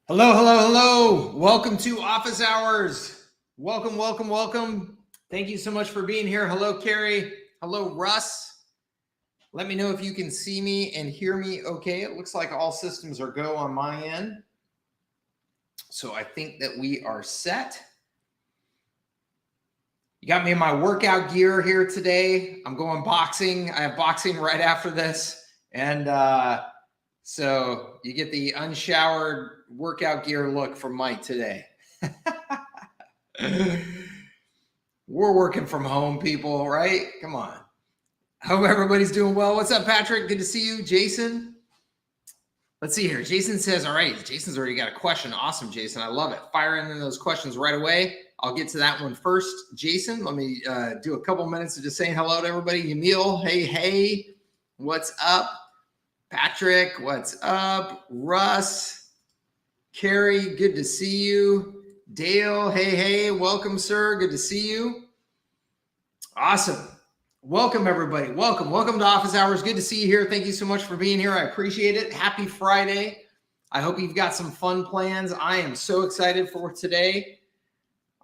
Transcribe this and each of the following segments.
Hello, hello, hello. Welcome to Office Hours. Welcome, welcome, welcome. Thank you so much for being here. Hello, Carrie. Hello, Russ. Let me know if you can see me and hear me okay. It looks like all systems are go on my end. So I think that we are set. You got me in my workout gear here today. I'm going boxing. I have boxing right after this. And so you get the unshowered workout gear look from Mike today. We're working from home, people, right? Come on. Hope everybody's doing well. What's up, Patrick? Good to see you. Jason? Let's see here. Jason says, all right, Jason's already got a question. Awesome, Jason. I love it. Fire in those questions right away. I'll get to that one first. Jason, let me do a couple minutes of just saying hello to everybody. Emil, hey. What's up? Patrick, what's up? Russ, Carrie, good to see you. Dale, hey, welcome, sir. Good to see you. Awesome. Welcome, everybody. Welcome to Office Hours. Good to see you here. Thank you so much for being here. I appreciate it. Happy Friday. I hope you've got some fun plans. I am so excited for today.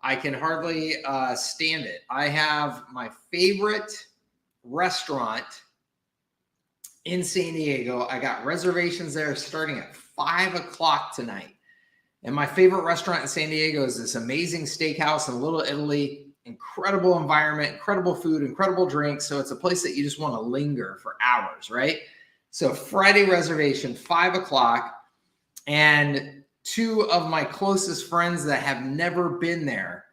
I can hardly stand it. I have my favorite restaurant in San Diego. I got reservations there starting at 5 o'clock tonight. And my favorite restaurant in San Diego is this amazing steakhouse in Little Italy. Incredible environment, incredible food, incredible drinks. So it's a place that you just want to linger for hours, right? So Friday reservation, 5 o'clock. And two of my closest friends that have never been there,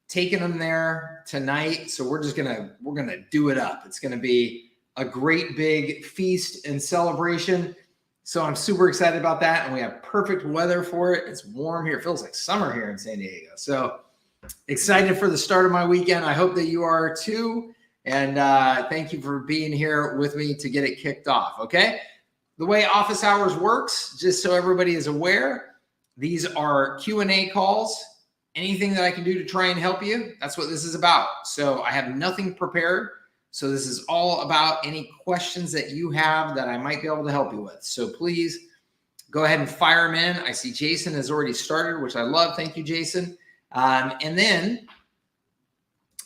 taking them there tonight. So we're gonna do it up. It's gonna be a great big feast and celebration. So I'm super excited about that. And we have perfect weather for it. It's warm here. It feels like summer here in San Diego. So excited for the start of my weekend. I hope that you are too. And thank you for being here with me to get it kicked off. Okay. The way Office Hours works, just so everybody is aware, these are Q&A calls. Anything that I can do to try and help you, that's what this is about. So I have nothing prepared. So this is all about any questions that you have that I might be able to help you with. So please go ahead and fire them in. I see Jason has already started, which I love. Thank you, Jason. And then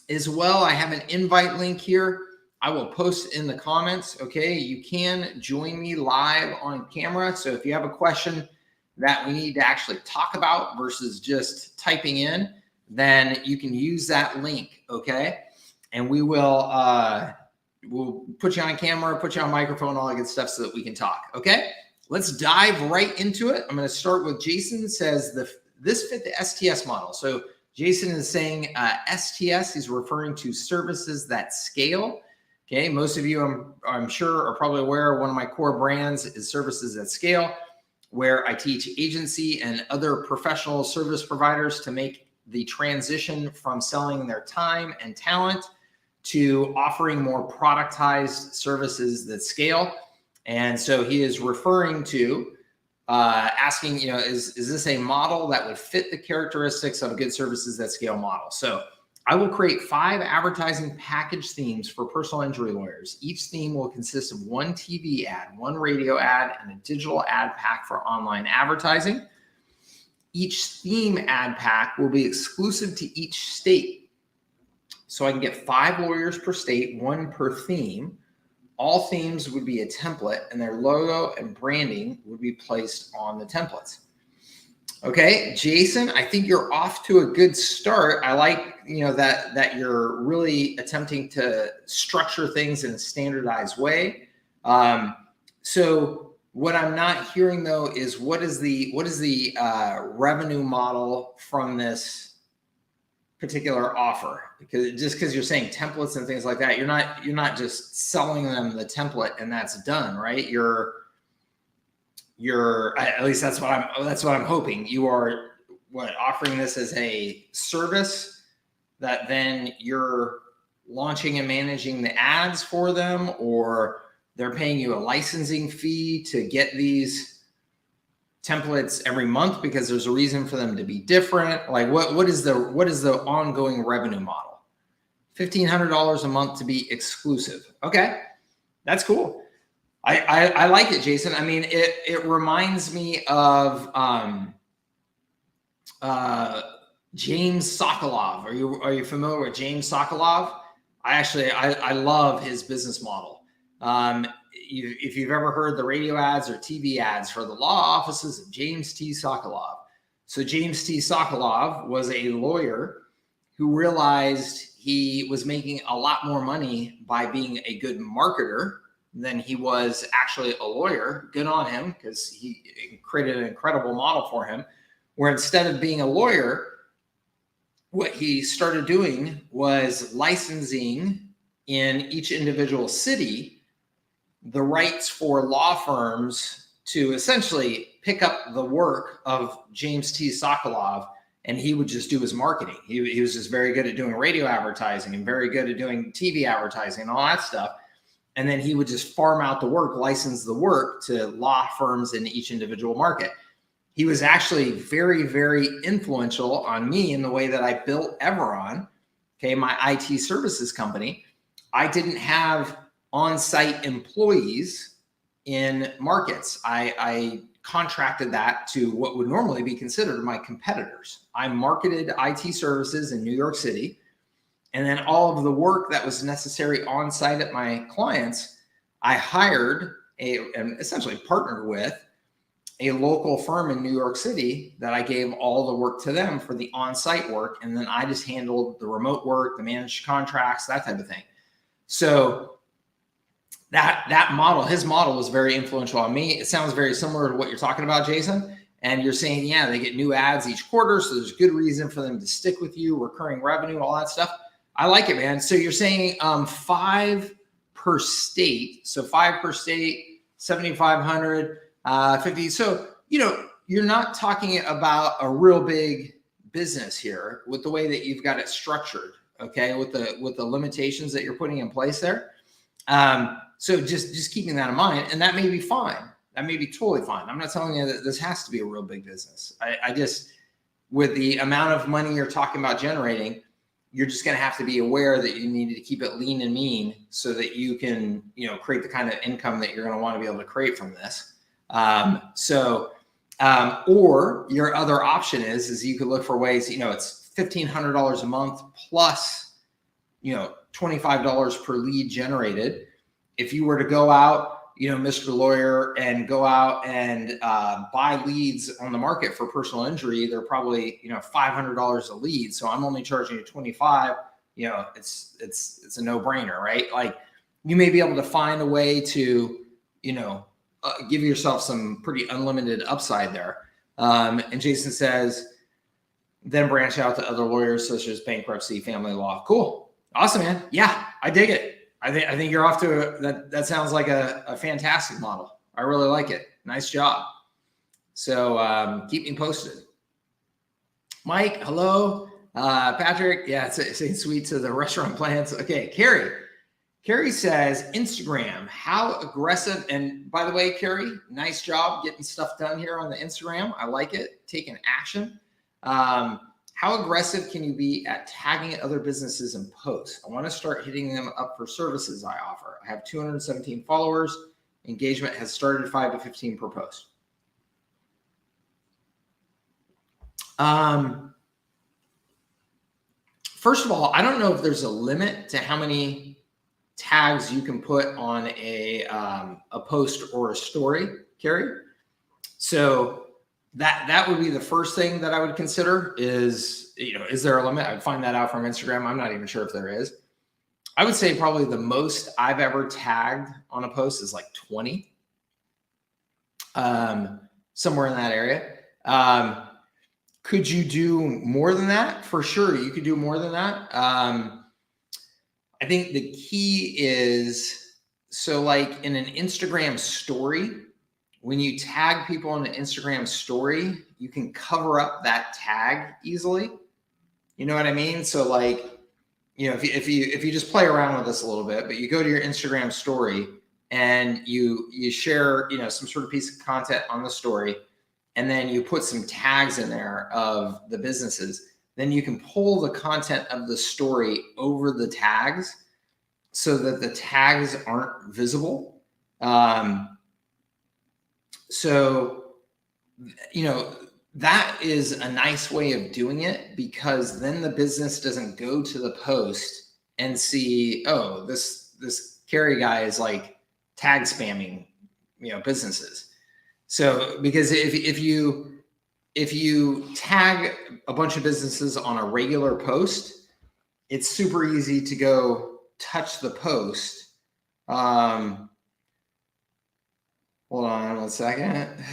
as well, I have an invite link here. I will post in the comments. Okay, you can join me live on camera. So if you have a question that we need to actually talk about versus just typing in, then you can use that link. Okay. And we will we'll put you on camera, put you on microphone, all that good stuff so that we can talk. Okay, let's dive right into it. I'm going to start with Jason. Says this fit the STS model. So Jason is saying STS. He's referring to services that scale. Okay, most of you, I'm sure, are probably aware. One of my core brands is Services that Scale, where I teach agency and other professional service providers to make the transition from selling their time and talent to offering more productized services that scale. And so he is referring to asking, is this a model that would fit the characteristics of a good services that scale model? So I will create 5 advertising package themes for personal injury lawyers. Each theme will consist of 1 TV ad, 1 radio ad, and a digital ad pack for online advertising. Each theme ad pack will be exclusive to each state. So I can get 5 lawyers per state, 1 per theme. All themes would be a template and their logo and branding would be placed on the templates. Okay, Jason, I think you're off to a good start. I like, that you're really attempting to structure things in a standardized way. So what I'm not hearing though is what is the revenue model from this particular offer? Because you're saying templates and things like that, you're not just selling them the template and that's done, right? You're at least that's what I'm hoping. You are offering this as a service that then you're launching and managing the ads for them, or they're paying you a licensing fee to get these templates every month because there's a reason for them to be different. Like what is the ongoing revenue model? $1,500 a month to be exclusive. Okay, that's cool. I like it, Jason. I mean, it reminds me of James Sokolov. Are you familiar with James Sokolov? I love his business model. If you've ever heard the radio ads or TV ads for the law offices of James T. Sokolov. So James T. Sokolov was a lawyer who realized he was making a lot more money by being a good marketer than he was actually a lawyer. Good on him, because he created an incredible model for him, where instead of being a lawyer, what he started doing was licensing in each individual city the rights for law firms to essentially pick up the work of James T. Sokolov, and he would just do his marketing. He was just very good at doing radio advertising and very good at doing TV advertising and all that stuff. And then he would just farm out the work, license the work to law firms in each individual market. He was actually very, very influential on me in the way that I built Everon, okay, my IT services company. I didn't have on-site employees in markets. I contracted that to what would normally be considered my competitors. I marketed IT services in New York City, and then all of the work that was necessary on-site at my clients, I hired and essentially partnered with a local firm in New York City that I gave all the work to them for the on-site work. And then I just handled the remote work, the managed contracts, that type of thing. So that model, his model was very influential on me. It sounds very similar to what you're talking about, Jason. And you're saying, yeah, they get new ads each quarter. So there's good reason for them to stick with you, recurring revenue, all that stuff. I like it, man. So you're saying 5 per state. So 5 per state, 7,500. 50. So, you're not talking about a real big business here with the way that you've got it structured. Okay. With the limitations that you're putting in place there. So just keeping that in mind, and that may be fine. That may be totally fine. I'm not telling you that this has to be a real big business. I just, with the amount of money you're talking about generating, you're just going to have to be aware that you need to keep it lean and mean so that you can, create the kind of income that you're going to want to be able to create from this. Or your other option is you could look for ways, it's $1,500 a month plus, $25 per lead generated. If you were to go out, Mr. Lawyer, and go out and buy leads on the market for personal injury, they're probably, $500 a lead. So I'm only charging you $25. It's a no-brainer, right? Like, you may be able to find a way to, give yourself some pretty unlimited upside there. And Jason says, then branch out to other lawyers such as bankruptcy, family law. Cool. Awesome, man. Yeah, I dig it. I think you're off to that sounds like a fantastic model. I really like it. Nice job. So keep me posted. Mike, hello. Patrick, yeah, saying sweet to the restaurant plans. Okay, Carrie says, Instagram, how aggressive, and by the way, Carrie, nice job getting stuff done here on the Instagram. I like it, taking action. How aggressive can you be at tagging other businesses in posts? I want to start hitting them up for services I offer. I have 217 followers. Engagement has started 5 to 15 per post. First of all, I don't know if there's a limit to how many tags you can put on a post or a story, Carrie. So that would be the first thing that I would consider is, is there a limit? I'd find that out from Instagram. I'm not even sure if there is. I would say probably the most I've ever tagged on a post is like 20, somewhere in that area. Could you do more than that? For sure, you could do more than that. I think the key is, so like in an Instagram story, when you tag people in an Instagram story, you can cover up that tag easily. You know what I mean? So like, if you just play around with this a little bit, but you go to your Instagram story and you share, some sort of piece of content on the story, and then you put some tags in there of the businesses, then you can pull the content of the story over the tags so that the tags aren't visible. So, that is a nice way of doing it, because then the business doesn't go to the post and see, oh, this Carrie guy is like tag spamming, businesses. So because if you tag a bunch of businesses on a regular post, it's super easy to go touch the post. Hold on 1 second.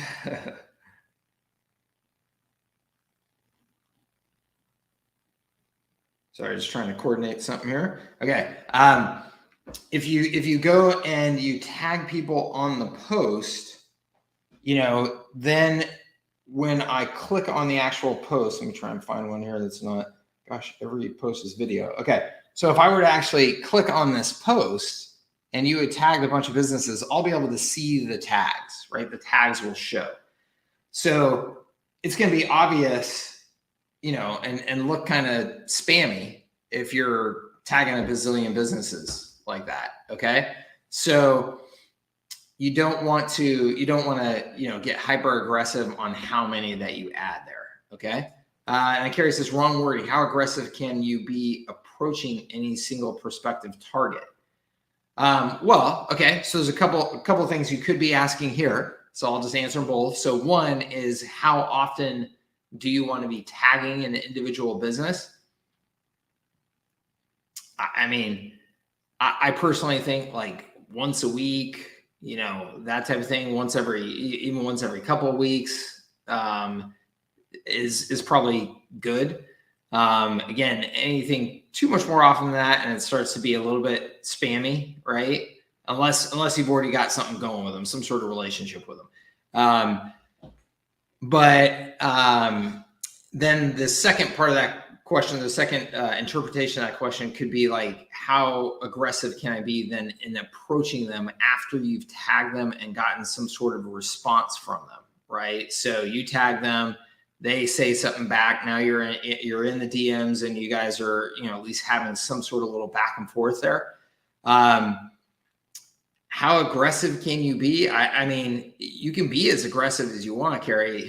Sorry, just trying to coordinate something here. Okay. If you go and you tag people on the post, then when I click on the actual post, let me try and find one here that's not, gosh, every post is video. Okay. So if I were to actually click on this post and you had tagged a bunch of businesses, I'll be able to see the tags, right? The tags will show. So it's going to be obvious, and look kind of spammy if you're tagging a bazillion businesses like that. Okay. So you don't want to, get hyper aggressive on how many that you add there. Okay. And Carrie says, wrong wording. How aggressive can you be approaching any single prospective target? Well, okay. So there's a couple of things you could be asking here. So I'll just answer both. So one is, how often do you want to be tagging an individual business? I mean, I personally think like once a week, that type of thing, once every couple of weeks, is probably good. Again, anything too much more often than that, and it starts to be a little bit spammy, right? Unless you've already got something going with them, some sort of relationship with them. Then the second part of that question, the second interpretation of that question could be like, how aggressive can I be then in approaching them after you've tagged them and gotten some sort of a response from them, right? So you tag them, they say something back. Now you're in the DMs and you guys are, at least having some sort of little back and forth there. How aggressive can you be? I mean, you can be as aggressive as you want to, Carrie.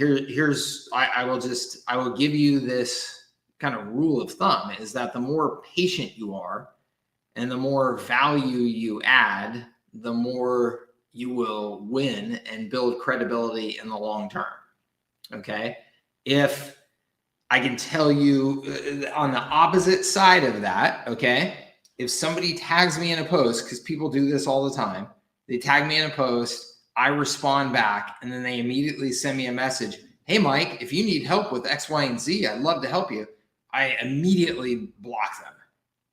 I will give you this kind of rule of thumb, is that the more patient you are and the more value you add, the more you will win and build credibility in the long term. Okay. If I can tell you on the opposite side of that, okay, if somebody tags me in a post, because people do this all the time, they tag me in a post, I respond back, and then they immediately send me a message. Hey, Mike, if you need help with X, Y, and Z, I'd love to help you. I immediately block them.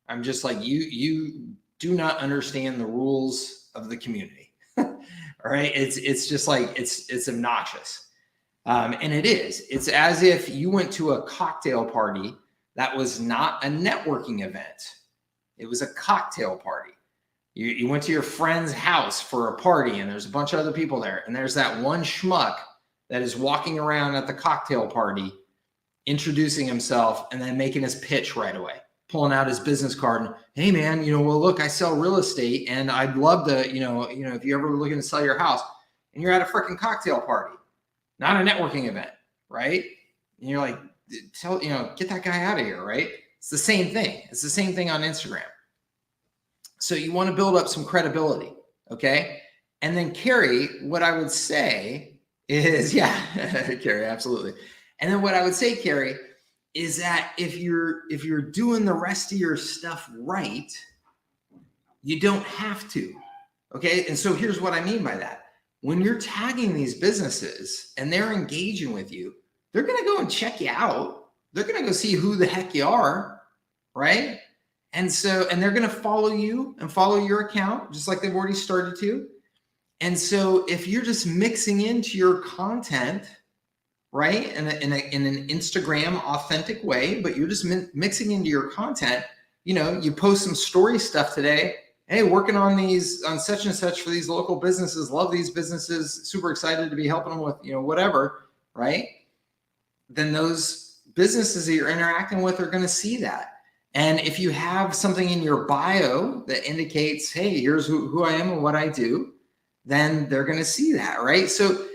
I'm just like, you do not understand the rules of the community. All right. It's just like, it's obnoxious. And it is. It's as if you went to a cocktail party that was not a networking event. It was a cocktail party. You went to your friend's house for a party and there's a bunch of other people there. And there's that one schmuck that is walking around at the cocktail party, introducing himself and then making his pitch right away, pulling out his business card and, hey man, well, look, I sell real estate and I'd love to, if you ever were looking to sell your house, and you're at a freaking cocktail party, not a networking event, right? And you're like, get that guy out of here, right? It's the same thing. It's the same thing on Instagram. So you want to build up some credibility, okay? And then Carrie, what I would say is, yeah, Carrie, absolutely. And then what I would say, Carrie, is that if you're doing the rest of your stuff right, you don't have to, okay? And so here's what I mean by that. When you're tagging these businesses and they're engaging with you, they're going to go and check you out. They're going to go see who the heck you are, right? And they're going to follow you and follow your account, just like they've already started to. And so if you're just mixing into your content, right, in an Instagram authentic way, but you're just mixing into your content, you post some story stuff today. Hey, working on such and such for these local businesses, love these businesses, super excited to be helping them with, whatever, right? Then those businesses that you're interacting with are going to see that. And if you have something in your bio that indicates, hey, here's who I am and what I do, then they're going to see that, right? So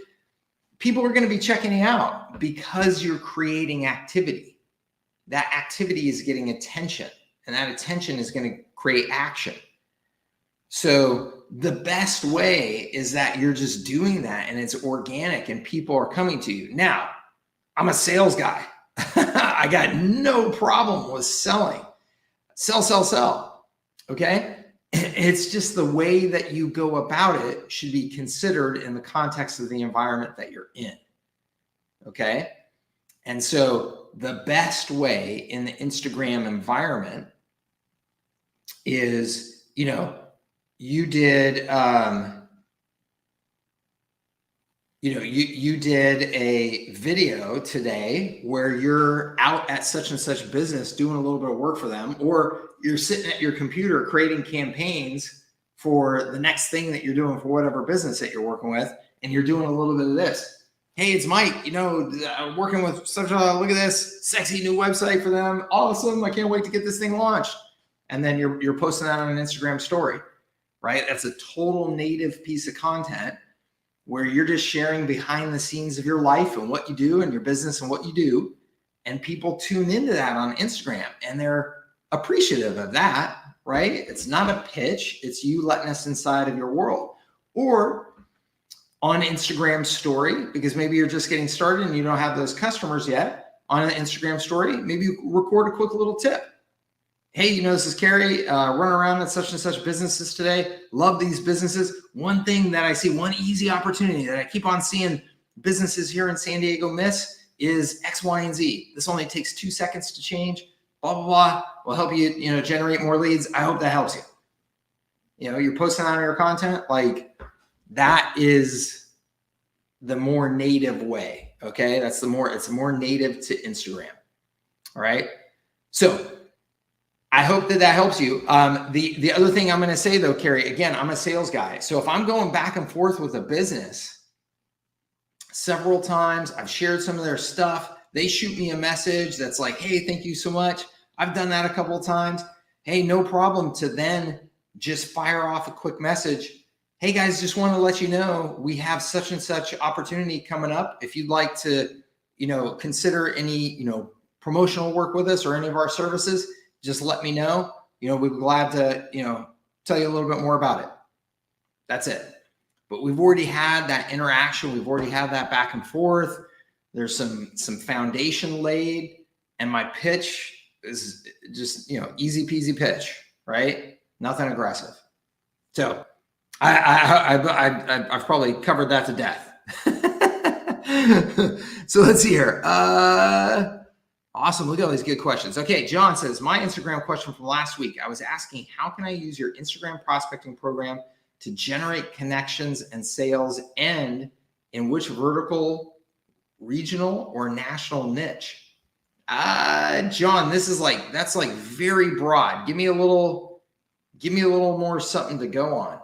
people are going to be checking you out because you're creating activity. That activity is getting attention, and that attention is going to create action. So the best way is that you're just doing that and it's organic and people are coming to you. Now, I'm a sales guy. I got no problem with selling. Sell. Okay? It's just the way that you go about it should be considered in the context of the environment that you're in. Okay? And so the best way in the Instagram environment is, you did, you did a video today where you're out at such and such business doing a little bit of work for them, or you're sitting at your computer creating campaigns for the next thing that you're doing for whatever business that you're working with, and you're doing a little bit of this. Hey, it's Mike, working with such a, look at this sexy new website for them. Awesome. I can't wait to get this thing launched. And then you're posting that on an Instagram story, right? That's a total native piece of content where you're just sharing behind the scenes of your life and what you do and your business and what you do. And people tune into that on Instagram and they're appreciative of that, right? It's not a pitch. It's you letting us inside of your world. Or on Instagram story, because maybe you're just getting started and you don't have those customers yet, on an Instagram story, maybe you record a quick little tip. Hey, this is Carrie, running around at such and such businesses today. Love these businesses. One thing that I see, one easy opportunity that I keep on seeing businesses here in San Diego miss is X, Y, and Z. This only takes 2 seconds to change. Blah, blah, blah. Will help you, generate more leads. I hope that helps you. You're posting on your content. Like, that is the more native way. Okay. It's more native to Instagram. All right. So I hope that helps you. The other thing I'm going to say though, Carrie, again, I'm a sales guy. So if I'm going back and forth with a business several times, I've shared some of their stuff. They shoot me a message that's like, hey, thank you so much. I've done that a couple of times. Hey, no problem to then just fire off a quick message. Hey guys, just want to let you know, we have such and such opportunity coming up. If you'd like to, consider any, promotional work with us or any of our services, just let me know. We'd be glad to, tell you a little bit more about it. That's it. But we've already had that interaction. We've already had that back and forth. There's some foundation laid, and my pitch is just, easy peasy pitch, right? Nothing aggressive. So I've probably covered that to death. So let's see here. Awesome. Look at all these good questions. Okay. John says, my Instagram question from last week, I was asking, how can I use your Instagram prospecting program to generate connections and sales, and in which vertical, regional, or national niche? John, that's very broad. Give me a little more something to go on.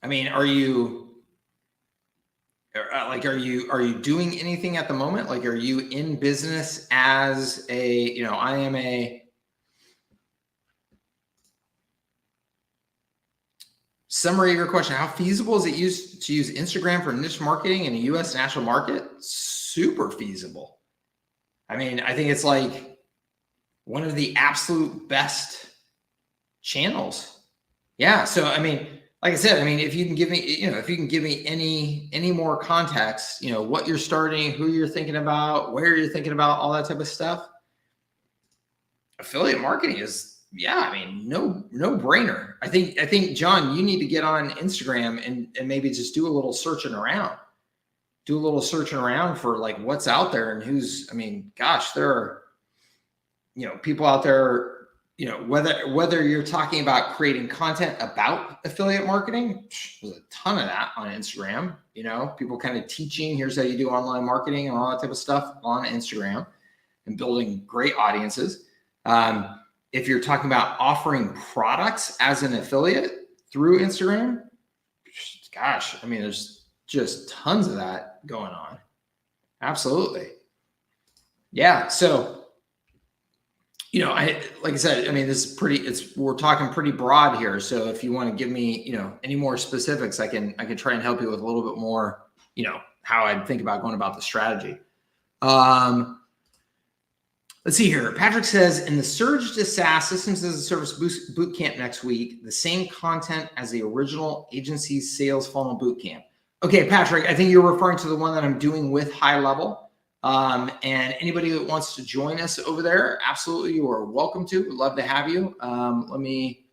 I mean, are you doing anything at the moment? Like, are you in business as a, I am a summary of your question. How feasible is it to use Instagram for niche marketing in a U.S. national market? Super feasible. I mean, I think it's like one of the absolute best channels. Yeah. So, I mean, like I said, if you can give me, any more context, what you're starting, who you're thinking about, where you're thinking about, all that type of stuff. Affiliate marketing is, no brainer. I think, John, you need to get on Instagram and maybe just do a little searching around. Do a little searching around for like what's out there and who's, gosh, there are, people out there. Whether you're talking about creating content about affiliate marketing, there's a ton of that on Instagram. People kind of teaching, here's how you do online marketing and all that type of stuff on Instagram, and building great audiences. If you're talking about offering products as an affiliate through Instagram, gosh, there's just tons of that going on. Absolutely. Yeah. So like I said, I mean, this is we're talking pretty broad here. So if you want to give me, any more specifics, I can try and help you with a little bit more, how I'd think about going about the strategy. Let's see here. Patrick says, in the Surge to SaaS Systems as a Service boot camp next week, the same content as the original agency sales funnel boot camp. Okay, Patrick, I think you're referring to the one that I'm doing with HighLevel. And anybody that wants to join us over there, absolutely, you are welcome to. We'd love to have you. Let me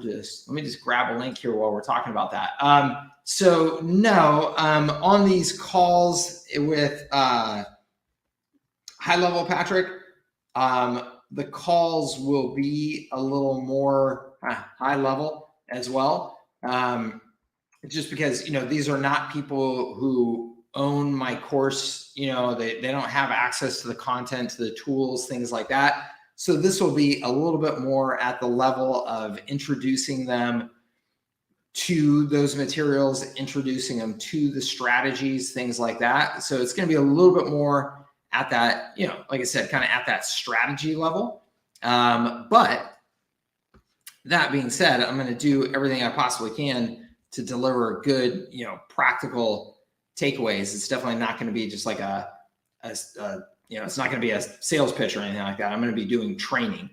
just grab a link here while we're talking about that. On these calls with HighLevel, Patrick, the calls will be a little more high level as well. Just because, these are not people who own my course, they don't have access to the content, to the tools, things like that. So this will be a little bit more at the level of introducing them to those materials, introducing them to the strategies, things like that. So it's going to be a little bit more at that, like I said, kind of at that strategy level. But that being said, I'm going to do everything I possibly can to deliver good, practical takeaways. It's definitely not going to be just like it's not going to be a sales pitch or anything like that. I'm going to be doing training.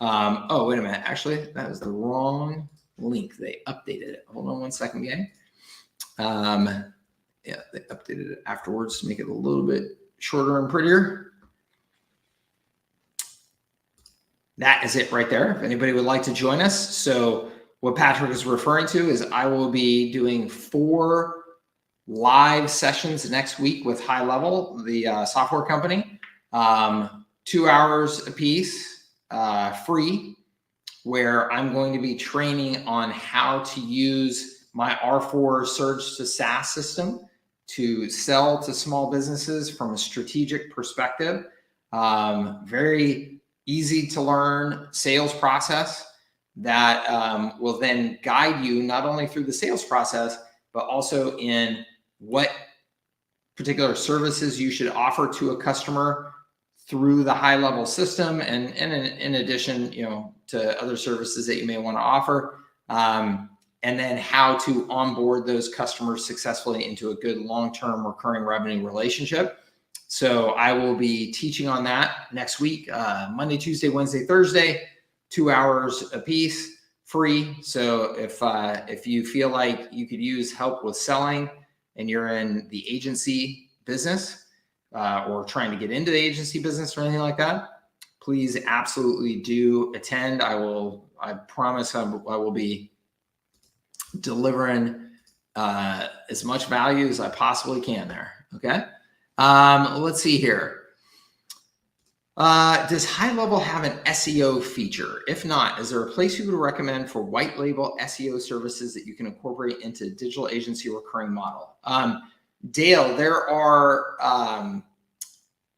Oh, wait a minute. Actually, that was the wrong link. They updated it. Hold on one second, gang. They updated it afterwards to make it a little bit shorter and prettier. That is it right there. If anybody would like to join us. So what Patrick is referring to is I will be doing 4 live sessions next week with HighLevel, the software company, 2 hours a piece, free, where I'm going to be training on how to use my R4 Surge to SaaS system to sell to small businesses from a strategic perspective. Very easy to learn sales process that will then guide you not only through the sales process, but also in what particular services you should offer to a customer through the HighLevel system, and in addition, to other services that you may want to offer, and then how to onboard those customers successfully into a good long-term recurring revenue relationship. So I will be teaching on that next week, Monday, Tuesday, Wednesday, Thursday, 2 hours a piece, free. So if you feel like you could use help with selling and you're in the agency business or trying to get into the agency business or anything like that, please absolutely do attend. I promise I will be delivering as much value as I possibly can there. Okay. Let's see here. Does HighLevel have an SEO feature? If not, is there a place you would recommend for white label SEO services that you can incorporate into digital agency recurring model? Dale, there are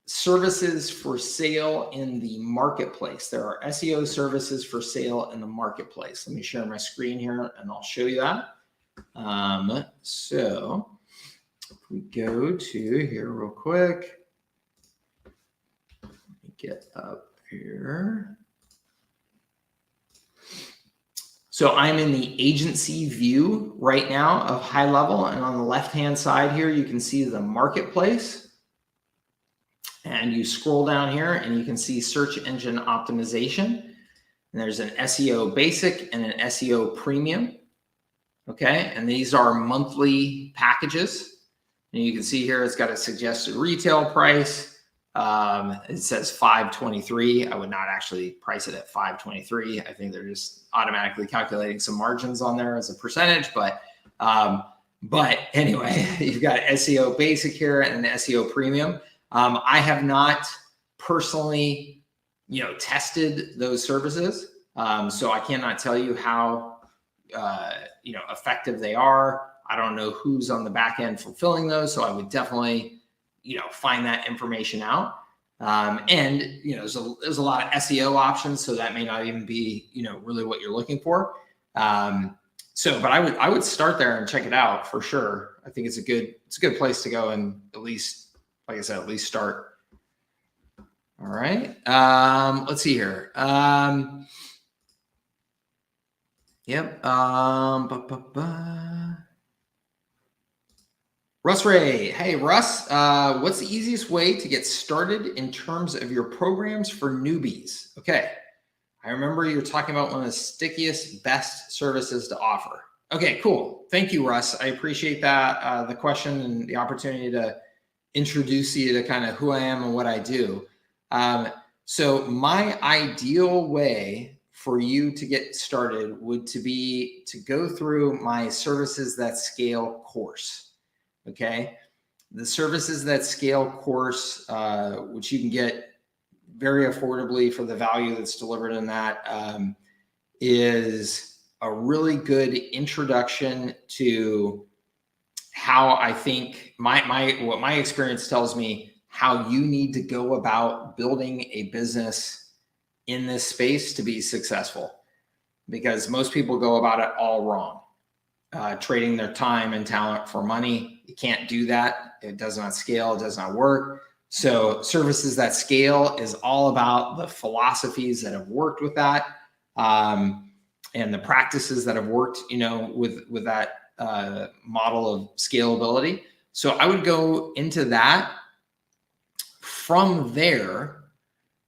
services for sale in the marketplace. There are SEO services for sale in the marketplace. Let me share my screen here and I'll show you that. So if we go to here real quick, let me get up here. So I'm in the agency view right now of HighLevel, and on the left-hand side here, you can see the marketplace. And you scroll down here and you can see search engine optimization. And there's an SEO basic and an SEO premium. Okay. And these are monthly packages. And you can see here, it's got a suggested retail price. It says $523. I would not actually price it at $523. I think they're just automatically calculating some margins on there as a percentage, but anyway, you've got SEO basic here and an SEO premium. I have not personally, tested those services. So I cannot tell you how, effective they are. I don't know who's on the back end fulfilling those. So I would definitely, find that information out. And, there's a lot of SEO options. So that may not even be, really what you're looking for. But I would start there and check it out for sure. I think it's a good place to go and at least, like I said, at least start. All right. Let's see here. Yep. Russ Ray. Hey, Russ. What's the easiest way to get started in terms of your programs for newbies? Okay. I remember you were talking about one of the stickiest, best services to offer. Okay, cool. Thank you, Russ. I appreciate that, the question and the opportunity to introduce you to kind of who I am and what I do. So my ideal way for you to get started would to be to go through my Services That Scale course. Okay. The Services That Scale course, which you can get very affordably for the value that's delivered in that, is a really good introduction to how I think what my experience tells me how you need to go about building a business in this space to be successful, because most people go about it all wrong, trading their time and talent for money. You can't do that. It does not scale. It does not work. So Services That Scale is all about the philosophies that have worked with that, and the practices that have worked, with that model of scalability. So I would go into that. From there,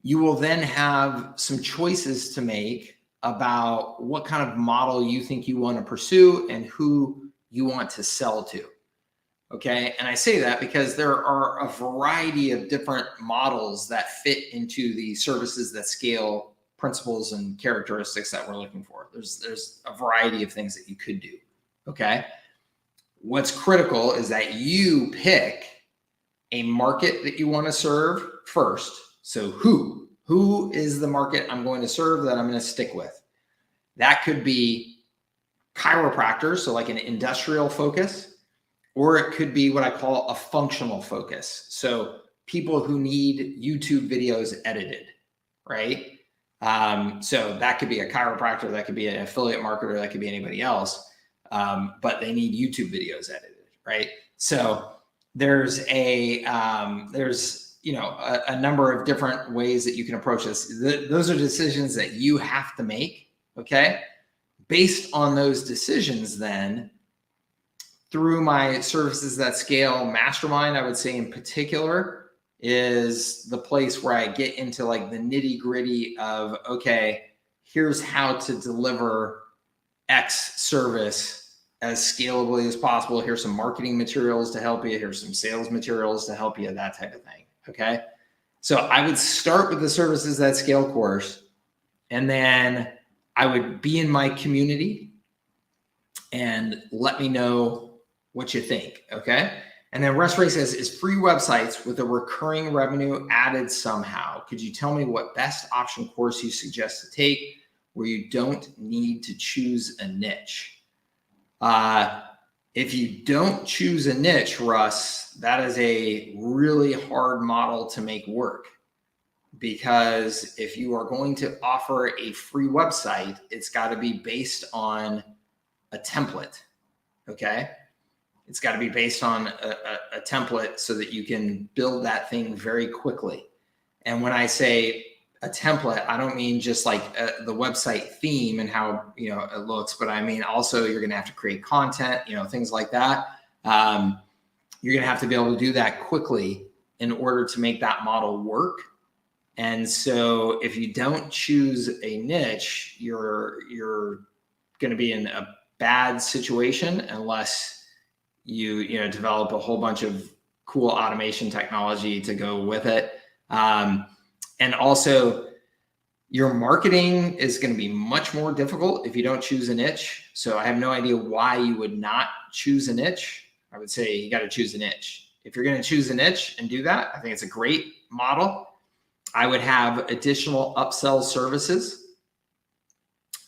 you will then have some choices to make about what kind of model you think you want to pursue and who you want to sell to. Okay. And I say that because there are a variety of different models that fit into the Services That Scale principles and characteristics that we're looking for. There's a variety of things that you could do. Okay. What's critical is that you pick a market that you want to serve first. So who is the market I'm going to serve that I'm going to stick with? That could be chiropractors, so like an industrial focus, or it could be what I call a functional focus. So people who need YouTube videos edited, right? So that could be a chiropractor, that could be an affiliate marketer, that could be anybody else, but they need YouTube videos edited, right? So there's a number of different ways that you can approach this. Those are decisions that you have to make, okay? Based on those decisions, then, through my Services That Scale mastermind, I would say in particular, is the place where I get into like the nitty gritty of, okay, here's how to deliver X service as scalably as possible. Here's some marketing materials to help you. Here's some sales materials to help you, that type of thing. Okay. So I would start with the Services That Scale course, and then I would be in my community and let me know what you think. Okay. And then Russ Ray says, is free websites with a recurring revenue added somehow? Could you tell me what best option course you suggest to take where you don't need to choose a niche? If you don't choose a niche, Russ, that is a really hard model to make work, because if you are going to offer a free website, it's got to be based on a template. Okay. It's got to be based on a template so that you can build that thing very quickly. And when I say a template, I don't mean just like the website theme and how, it looks, but I mean, also you're going to have to create content, things like that. You're going to have to be able to do that quickly in order to make that model work. And so if you don't choose a niche, you're going to be in a bad situation unless you develop a whole bunch of cool automation technology to go with it. And also your marketing is going to be much more difficult if you don't choose a niche. So I have no idea why you would not choose a niche. I would say you got to choose a niche. If you're going to choose a niche and do that, I think it's a great model. I would have additional upsell services.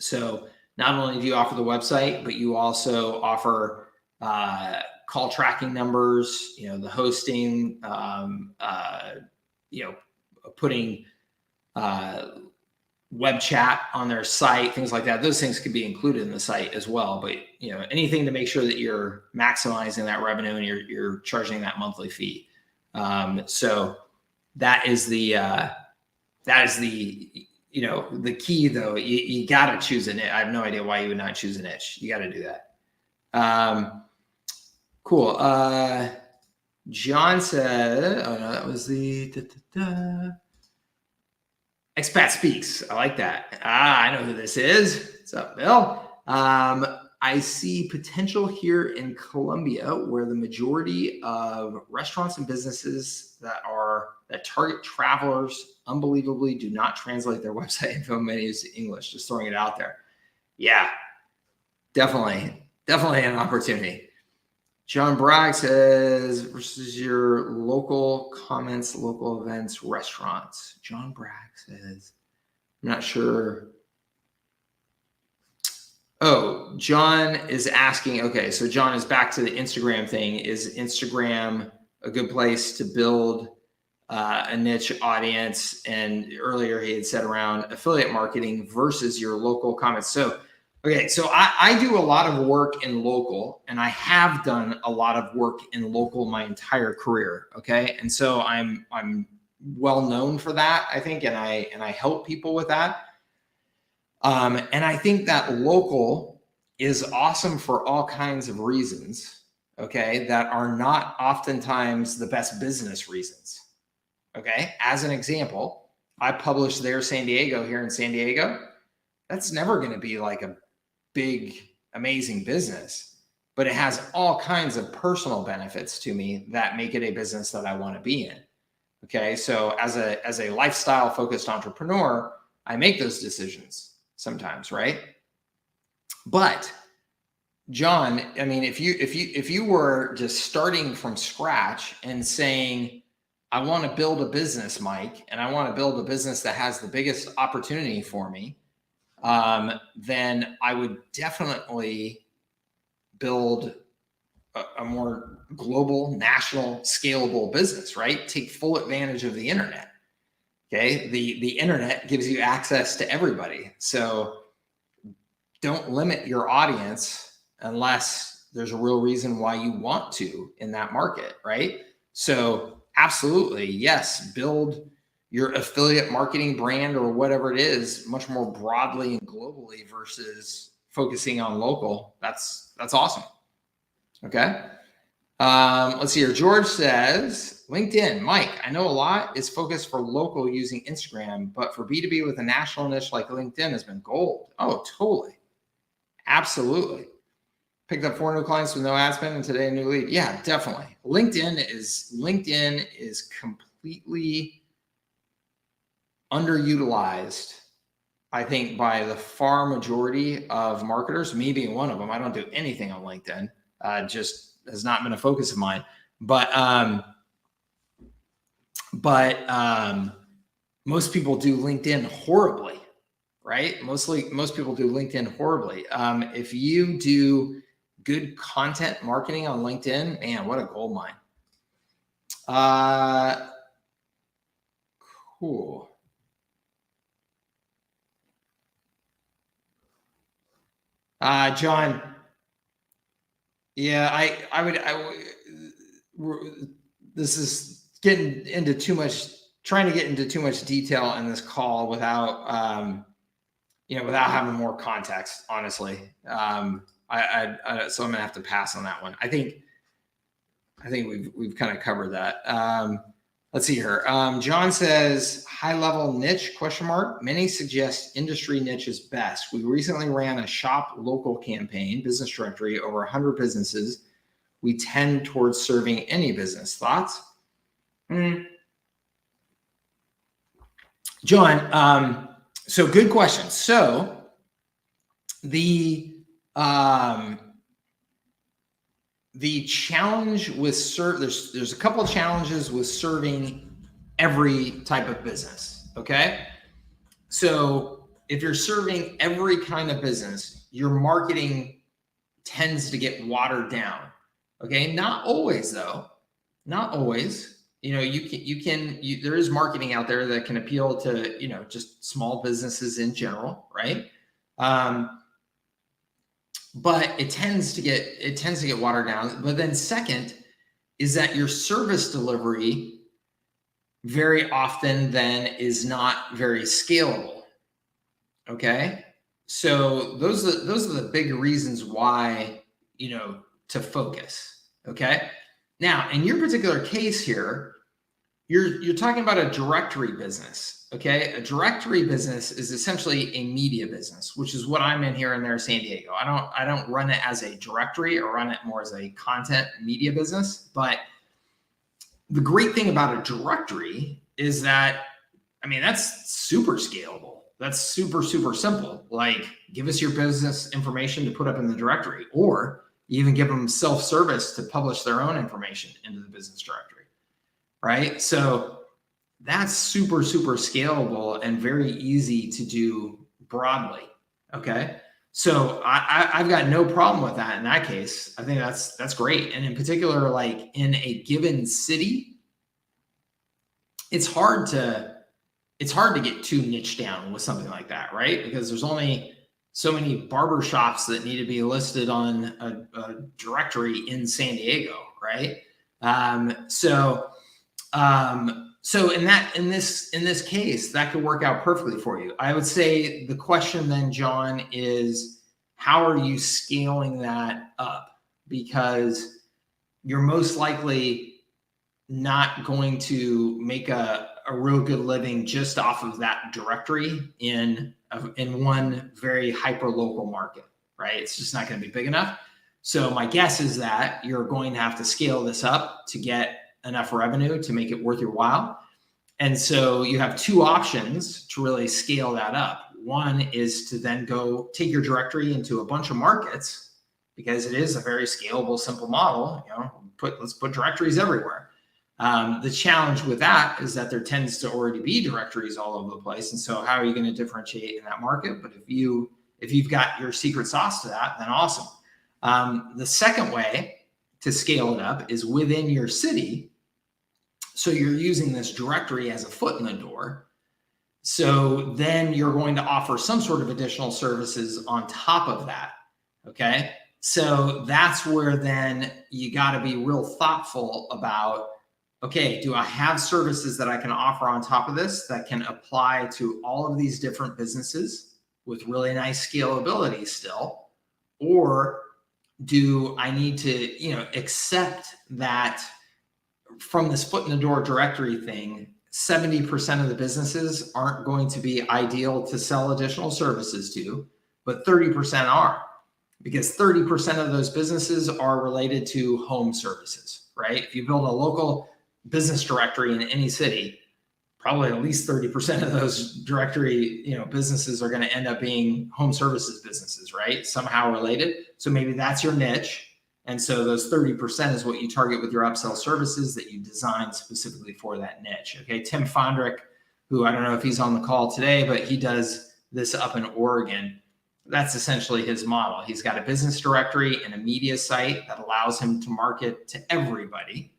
So not only do you offer the website, but you also offer call tracking numbers, the hosting, putting web chat on their site, things like that. Those things could be included in the site as well. But anything to make sure that you're maximizing that revenue and you're charging that monthly fee. So that is the that is the, the key though. You got to choose a niche. I have no idea why you would not choose a niche. You got to do that. Cool. John said, oh no, that was the Expat Speaks. I like that. I know who this is. What's up, Bill? I see potential here in Colombia where the majority of restaurants and businesses that target travelers unbelievably do not translate their website info menus to English. Just throwing it out there. Yeah, definitely an opportunity. John Bragg says, versus your local comments, local events, restaurants. John Bragg says, I'm not sure. Oh, John is asking, okay, so John is back to the Instagram thing. Is Instagram a good place to build a niche audience? And earlier he had said around affiliate marketing versus your local comments. So, okay, so I do a lot of work in local, and I have done a lot of work in local my entire career. Okay, and so I'm well known for that, I think, and I help people with that. And I think that local is awesome for all kinds of reasons, okay, that are not oftentimes the best business reasons. Okay, as an example, I publish There San Diego here in San Diego. That's never going to be like a big, amazing business, but it has all kinds of personal benefits to me that make it a business that I want to be in. Okay, so as a lifestyle focused entrepreneur, I make those decisions sometimes, right? But John, I mean, if you were just starting from scratch and saying, I want to build a business, Mike, and I want to build a business that has the biggest opportunity for me, then I would definitely build a more global, national, scalable business, right? Take full advantage of the internet. Okay, the internet gives you access to everybody. So don't limit your audience unless there's a real reason why you want to in that market, right? So absolutely, yes, build your affiliate marketing brand or whatever it is much more broadly and globally versus focusing on local. That's awesome. Okay. Let's see here. George says, LinkedIn, Mike, I know a lot is focused for local using Instagram, but for B2B with a national niche like LinkedIn has been gold. Oh, totally. Absolutely. Picked up 4 new clients with no ad spend and today a new lead. Yeah, definitely. LinkedIn is completely underutilized, I think, by the far majority of marketers, me being one of them. I don't do anything on LinkedIn. Just has not been a focus of mine. But most people do LinkedIn horribly, right? Most people do LinkedIn horribly. If you do good content marketing on LinkedIn, man, what a gold mine. Cool. John, yeah, I would, this is getting into trying to get into too much detail in this call without, without having more context, honestly. So I'm gonna have to pass on that one. I think we've kind of covered that. Let's see here. John says, high level niche, ? Many suggest industry niche is best. We recently ran a shop local campaign, business directory, over 100 businesses. We tend towards serving any business. Thoughts? John, so good question. So the challenge with there's a couple of challenges with serving every type of business. Okay. So if you're serving every kind of business, your marketing tends to get watered down. Okay. Not always though. Not always. There is marketing out there that can appeal to, just small businesses in general. Right. But it tends to get watered down. But then second is that your service delivery very often then is not very scalable. Okay. So those are the big reasons why, to focus. Okay. Now, in your particular case here, you're talking about a directory business. Okay. A directory business is essentially a media business, which is what I'm in here in there, San Diego. I don't run it as a directory, or run it more as a content media business. But the great thing about a directory is that, that's super scalable. That's super, super simple. Like, give us your business information to put up in the directory, or even give them self-service to publish their own information into the business directory, right? So that's super, super scalable and very easy to do broadly, okay? So I've got no problem with that in that case. I think that's great. And in particular, like in a given city, it's hard to get too niche down with something like that, right? Because there's only so many barber shops that need to be listed on a directory in San Diego, right? So in this case, that could work out perfectly for you. I would say the question then, John, is how are you scaling that up? Because you're most likely not going to make a real good living just off of that directory in one very hyper local market, right? It's just not going to be big enough. So my guess is that you're going to have to scale this up to get enough revenue to make it worth your while. And so you have two options to really scale that up. One is to then go take your directory into a bunch of markets, because it is a very scalable, simple model. Let's put directories everywhere. The challenge with that is that there tends to already be directories all over the place. And so how are you going to differentiate in that market? But if you've got your secret sauce to that, then awesome. The second way to scale it up is within your city. So you're using this directory as a foot in the door. So then you're going to offer some sort of additional services on top of that. Okay. So that's where then you got to be real thoughtful about, okay, do I have services that I can offer on top of this that can apply to all of these different businesses with really nice scalability still? Or do I need to, accept that from this foot in the door directory thing, 70% of the businesses aren't going to be ideal to sell additional services to, but 30% are, because 30% of those businesses are related to home services, right? If you build a local business directory in any city, probably at least 30% of those directory, businesses are going to end up being home services businesses, right? Somehow related. So maybe that's your niche. And so those 30% is what you target with your upsell services that you design specifically for that niche. Okay. Tim Fondrick, who I don't know if he's on the call today, but he does this up in Oregon. That's essentially his model. He's got a business directory and a media site that allows him to market to everybody.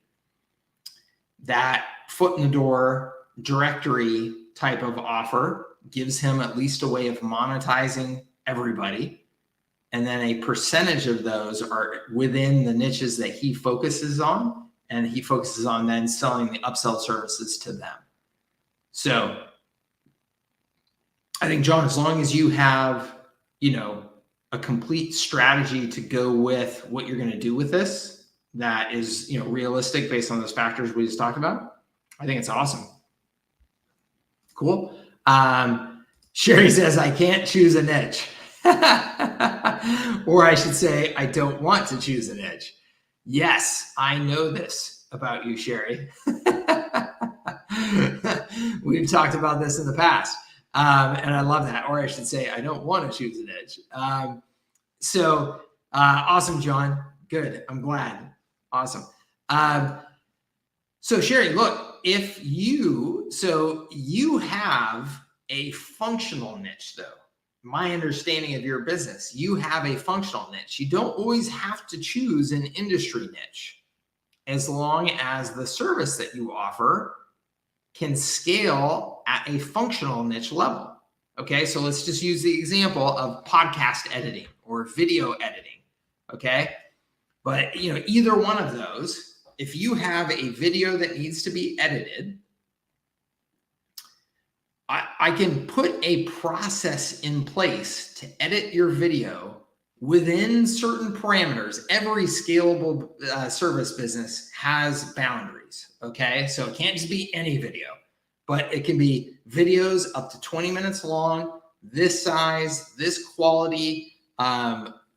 That foot in the door directory type of offer gives him at least a way of monetizing everybody. And then a percentage of those are within the niches that he focuses on. And he focuses on then selling the upsell services to them. So I think, John, as long as you have, a complete strategy to go with what you're going to do with this, that is, realistic based on those factors we just talked about, I think it's awesome. Cool. Sherry says, I can't choose a niche. Or I should say, I don't want to choose a niche. Yes, I know this about you, Sherry. We've talked about this in the past. And I love that. Or I should say, I don't want to choose a niche. Awesome, John. Good. I'm glad. Awesome. So Sherry, look, you have a functional niche, though. My understanding of your business, you have a functional niche. You don't always have to choose an industry niche, as long as the service that you offer can scale at a functional niche level. Okay, so let's just use the example of podcast editing or video editing. Okay, but either one of those, if you have a video that needs to be edited, I can put a process in place to edit your video within certain parameters. Every scalable service business has boundaries, okay? So it can't just be any video, but it can be videos up to 20 minutes long, this size, this quality.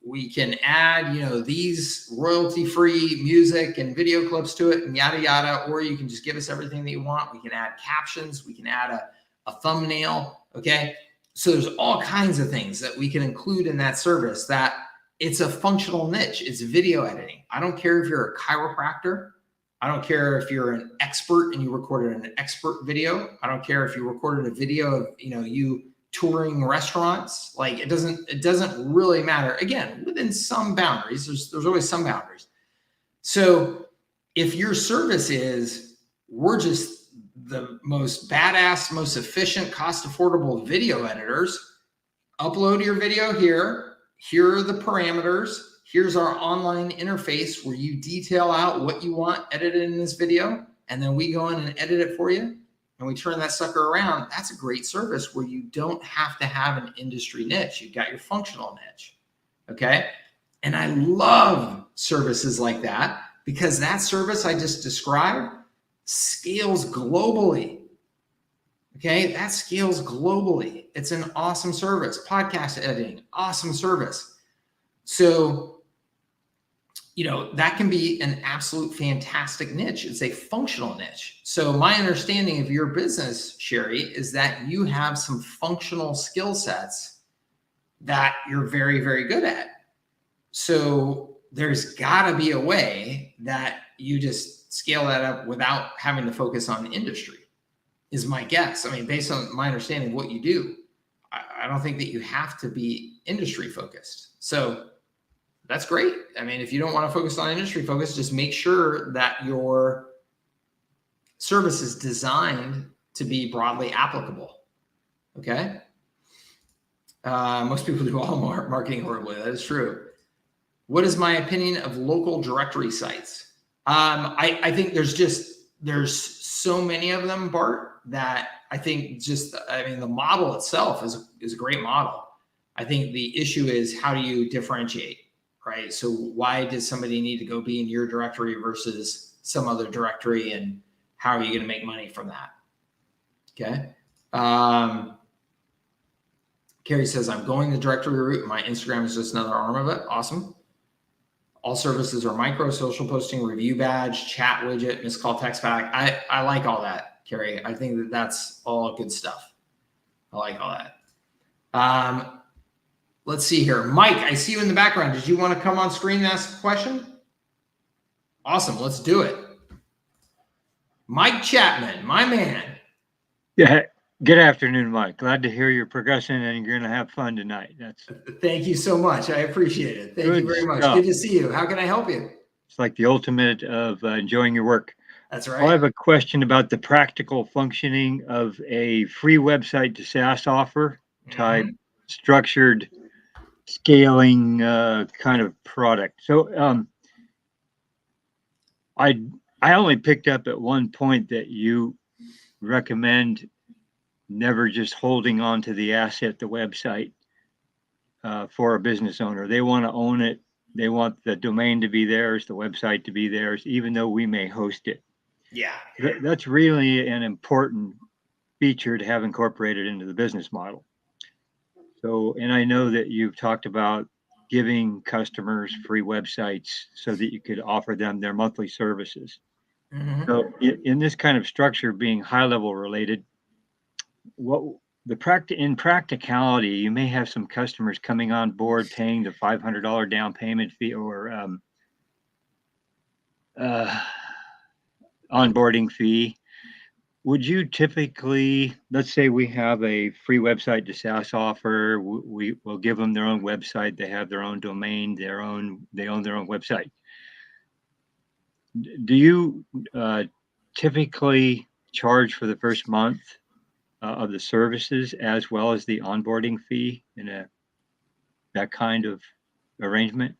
We can add, these royalty-free music and video clips to it and yada, yada, or you can just give us everything that you want. We can add captions. We can add a thumbnail, okay? So there's all kinds of things that we can include in that service that it's a functional niche. It's video editing. I don't care if you're a chiropractor. I don't care if you're an expert and you recorded an expert video. I don't care if you recorded a video of, you touring restaurants. Like it doesn't really matter. Again, within some boundaries, there's always some boundaries. So if your service is, we're just the most badass, most efficient, cost affordable video editors, upload your video here. Here are the parameters. Here's our online interface where you detail out what you want edited in this video. And then we go in and edit it for you. And we turn that sucker around. That's a great service where you don't have to have an industry niche. You've got your functional niche. Okay. And I love services like that because that service I just described scales globally. Okay. That scales globally. It's an awesome service. Podcast editing, awesome service. So, that can be an absolute fantastic niche. It's a functional niche. So my understanding of your business, Sherry, is that you have some functional skill sets that you're very, very good at. So there's got to be a way that you just scale that up without having to focus on industry, is my guess. I mean, based on my understanding of what you do, I don't think that you have to be industry focused. So that's great. I mean, if you don't want to focus on industry focus, just make sure that your service is designed to be broadly applicable. Okay. Most people do all marketing horribly. That is true. What is my opinion of local directory sites? I think there's so many of them, Bart, that I think the model itself is a great model. I think the issue is how do you differentiate? Right. So why does somebody need to go be in your directory versus some other directory, and how are you going to make money from that? Okay. Carrie says, I'm going the directory route. My Instagram is just another arm of it. Awesome. All services are micro, social posting, review badge, chat widget, missed call, text back. I like all that, Carrie. I think that that's all good stuff. I like all that. Let's see here. Mike, I see you in the background. Did you want to come on screen and ask a question? Awesome. Let's do it. Mike Chapman, my man. Yeah. Good afternoon, Mike. Glad to hear your progression and you're going to have fun tonight. Thank you so much. I appreciate it. Thank you very much. Good to see you. How can I help you? It's like the ultimate of enjoying your work. That's right. I have a question about the practical functioning of a free website to SaaS offer type structured scaling kind of product. So I only picked up at one point that you recommend never just holding on to the asset, the website, for a business owner. They want to own it. They want the domain to be theirs, the website to be theirs, even though we may host it. Yeah. That's really an important feature to have incorporated into the business model. So, and I know that you've talked about giving customers free websites so that you could offer them their monthly services. Mm-hmm. So in this kind of structure, being HighLevel related, in practicality, you may have some customers coming on board paying the $500 down payment fee or onboarding fee. Would you typically, let's say we have a free website to SaaS offer, we will give them their own website, they have their own domain, they own their own website. Do you typically charge for the first month of the services as well as the onboarding fee in that kind of arrangement?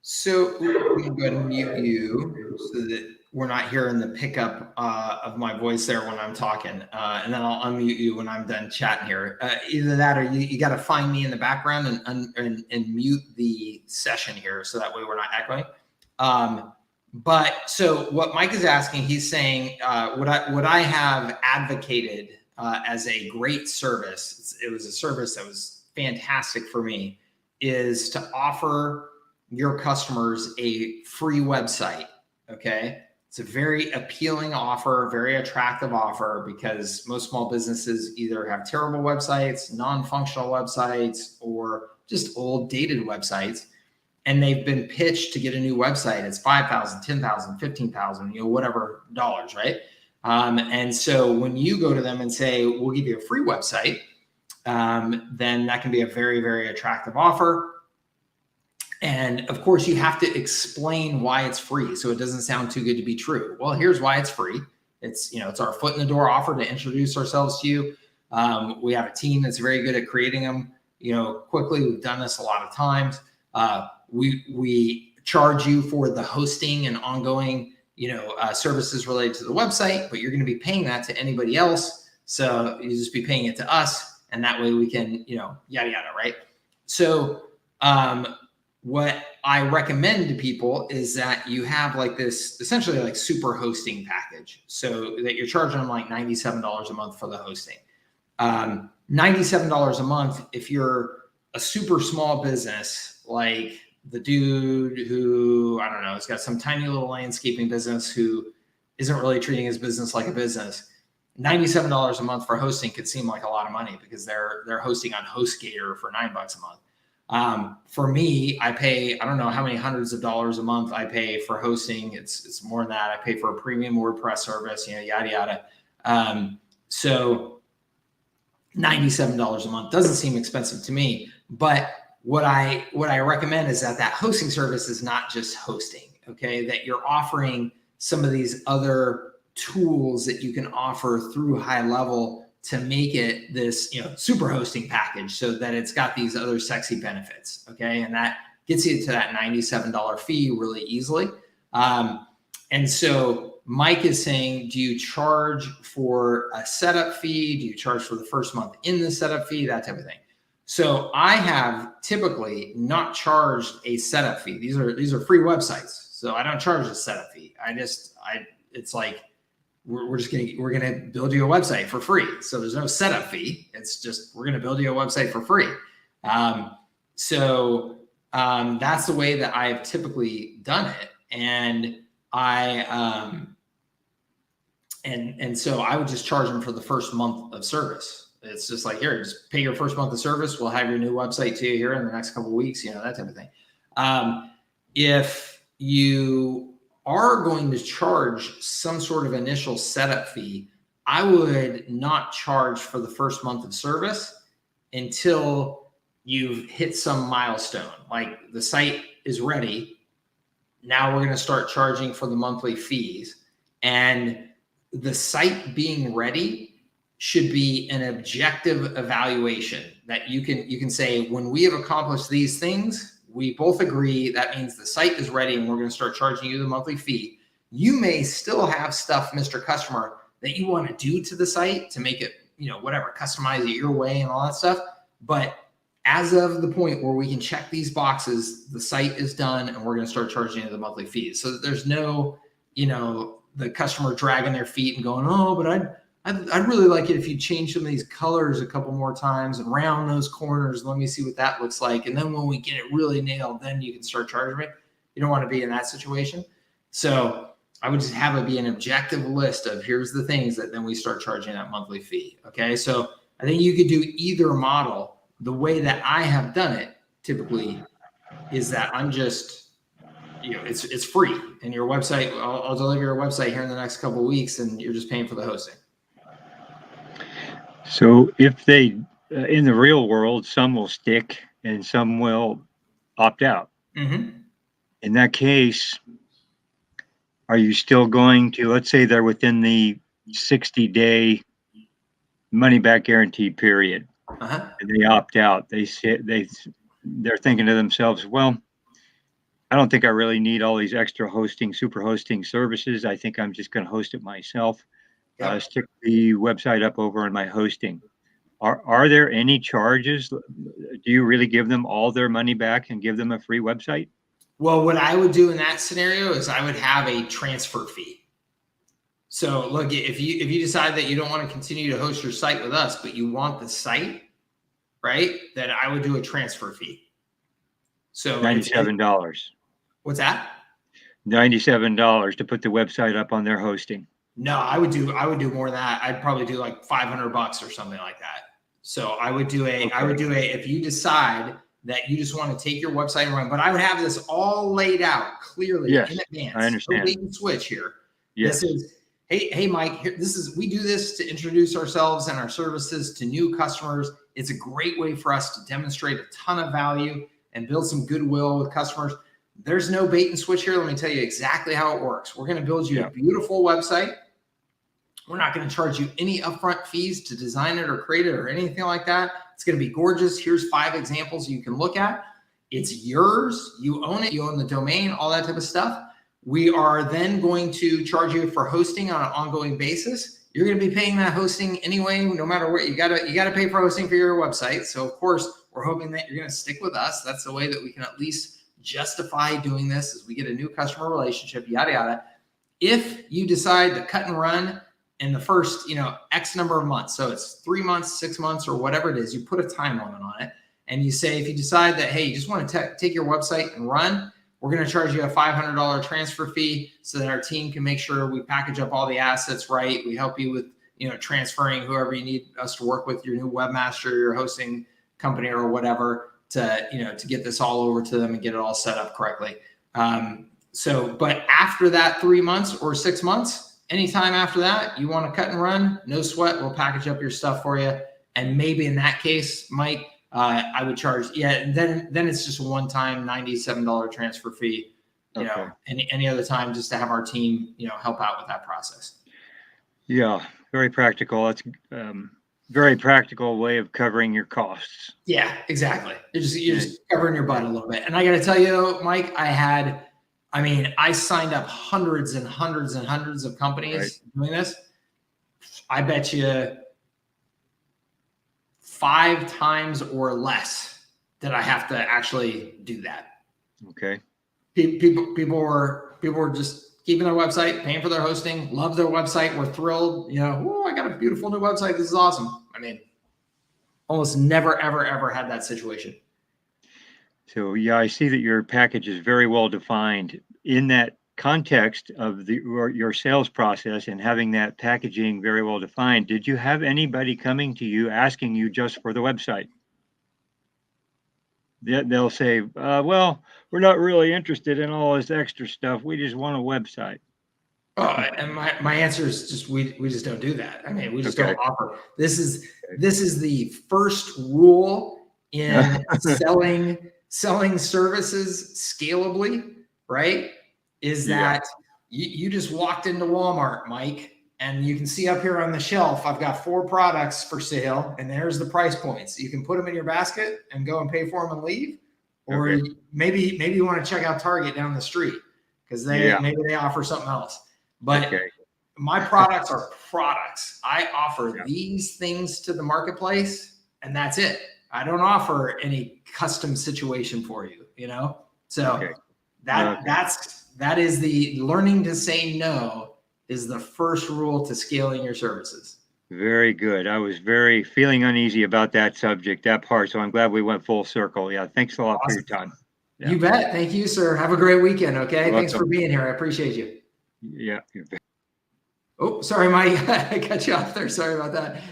So let me go ahead and mute you so that we're not hearing the pickup of my voice there when I'm talking, and then I'll unmute you when I'm done chatting here. Either that, or you got to find me in the background and mute the session here, so that way we're not echoing. But so what Mike is asking, he's saying, what I have advocated as a great service, it was a service that was fantastic for me, is to offer your customers a free website. Okay. It's a very appealing offer, very attractive offer, because most small businesses either have terrible websites, non-functional websites, or just old dated websites. And they've been pitched to get a new website. It's $5,000, $10,000, $15,000, whatever dollars, right? And so when you go to them and say, we'll give you a free website, then that can be a very, very attractive offer. And of course, you have to explain why it's free, so it doesn't sound too good to be true. Well, here's why it's free. It's our foot in the door offer to introduce ourselves to you. We have a team that's very good at creating them, quickly. We've done this a lot of times. We charge you for the hosting and ongoing, services related to the website, but you're going to be paying that to anybody else. So you just be paying it to us, and that way we can, yada yada, right? So what I recommend to people is that you have like this essentially like super hosting package, so that you're charging them like $97 a month for the hosting. $97 a month if you're a super small business, like the dude who, I don't know, has got some tiny little landscaping business who isn't really treating his business like a business. $97 a month for hosting could seem like a lot of money, because they're hosting on HostGator for $9 a month. For me, I pay, I don't know how many hundreds of dollars a month I pay for hosting. It's more than that. I pay for a premium WordPress service, yada, yada. So $97 a month doesn't seem expensive to me, but what I recommend is that hosting service is not just hosting, okay? That you're offering some of these other tools that you can offer through HighLevel to make it this, super hosting package, so that it's got these other sexy benefits, okay? And that gets you to that $97 fee really easily. And so Mike is saying, do you charge for a setup fee? Do you charge for the first month in the setup fee? That type of thing. So I have typically not charged a setup fee. These are free websites, so I don't charge a setup fee. It's like, we're gonna build you a website for free. So there's no setup fee. It's just, we're gonna build you a website for free. So that's the way that I've typically done it. And and so I would just charge them for the first month of service. It's just like, here, just pay your first month of service. We'll have your new website to you here in the next couple of weeks, that type of thing. If you are going to charge some sort of initial setup fee, I would not charge for the first month of service until you've hit some milestone. Like the site is ready. Now we're going to start charging for the monthly fees. And the site being ready should be an objective evaluation that you can say, when we have accomplished these things, we both agree that means the site is ready and we're going to start charging you the monthly fee. You may still have stuff, Mr. Customer, that you want to do to the site to make it, whatever, customize it your way and all that stuff. But as of the point where we can check these boxes, the site is done and we're going to start charging you the monthly fees, so that there's no, the customer dragging their feet and going, oh, but I'd really like it if you change some of these colors a couple more times and round those corners. Let me see what that looks like. And then when we get it really nailed, then you can start charging me. You don't want to be in that situation. So I would just have it be an objective list of, here's the things that then we start charging that monthly fee. Okay. So I think you could do either model. The way that I have done it typically is that I'm just, it's free, and your website, I'll deliver your website here in the next couple of weeks, and you're just paying for the hosting. So if they, in the real world, some will stick and some will opt out. Mm-hmm. In that case, are you still going to, let's say they're within the 60-day money back guarantee period, and they opt out. They're thinking to themselves, well, I don't think I really need all these extra hosting, super hosting services. I think I'm just going to host it myself. Yep. Stick the website up over on my hosting. Are there any charges? Do you really give them all their money back and give them a free website? Well, what I would do in that scenario is I would have a transfer fee. So look, if you decide that you don't want to continue to host your site with us, but you want the site, right, then I would do a transfer fee. So $97. What's that? $97 to put the website up on their hosting. No, I would do more than that. I'd probably do like $500 or something like that. So I would do if you decide that you just want to take your website and run, but I would have this all laid out clearly in advance. I understand. No bait and switch here. Yes. This is, hey Mike, we do this to introduce ourselves and our services to new customers. It's a great way for us to demonstrate a ton of value and build some goodwill with customers. There's no bait and switch here. Let me tell you exactly how it works. We're going to build you a beautiful website. We're not going to charge you any upfront fees to design it or create it or anything like that. It's going to be gorgeous. Here's 5 examples you can look at. It's yours. You own it. You own the domain, all that type of stuff. We are then going to charge you for hosting on an ongoing basis. You're going to be paying that hosting anyway, no matter what. You got to pay for hosting for your website. So of course, we're hoping that you're going to stick with us. That's the way that we can at least justify doing this, as we get a new customer relationship, yada yada. If you decide to cut and run in the first, X number of months, so it's 3 months, 6 months, or whatever it is, you put a time limit on it, and you say, if you decide that, hey, you just want to take your website and run, we're going to charge you a $500 transfer fee so that our team can make sure we package up all the assets right. We help you with, transferring whoever you need us to work with, your new webmaster, your hosting company, or whatever, to get this all over to them and get it all set up correctly. But after that 3 months or 6 months, anytime after that, you want to cut and run, no sweat, we'll package up your stuff for you. And maybe in that case, Mike, I would charge, then it's just a one-time $97 transfer fee. Any other time, just to have our team, help out with that process. Yeah, very practical. That's very practical way of covering your costs. Yeah, exactly. You're just covering your butt a little bit. And I got to tell you, Mike, I signed up hundreds and hundreds and hundreds of companies doing this. I bet you 5 times or less that I have to actually do that. Okay. People were just keeping their website, paying for their hosting, love their website. We're thrilled. I got a beautiful new website. This is awesome. Almost never, ever, ever had that situation. So I see that your package is very well defined in that context of your sales process, and having that packaging very well defined. Did you have anybody coming to you asking you just for the website? They'll say, well, we're not really interested in all this extra stuff. We just want a website. Oh, and my answer is just we just don't do that. We just don't offer. This is the first rule in selling services scalably, right? Is that you just walked into Walmart, Mike, and you can see up here on the shelf, I've got 4 products for sale, and there's the price points. You can put them in your basket and go and pay for them and leave, or maybe you want to check out Target down the street because maybe they offer something else. But my products are products. I offer these things to the marketplace, and that's it. I don't offer any custom situation for you, So that is the learning to say no is the first rule to scaling your services. Very good. I was feeling uneasy about that subject, that part. So I'm glad we went full circle. Yeah. Thanks a lot for your time. Yeah. You bet. Thank you, sir. Have a great weekend. Okay. Thanks for being here. I appreciate you. Yeah. Oh, sorry, Mike. I cut you off there. Sorry about that.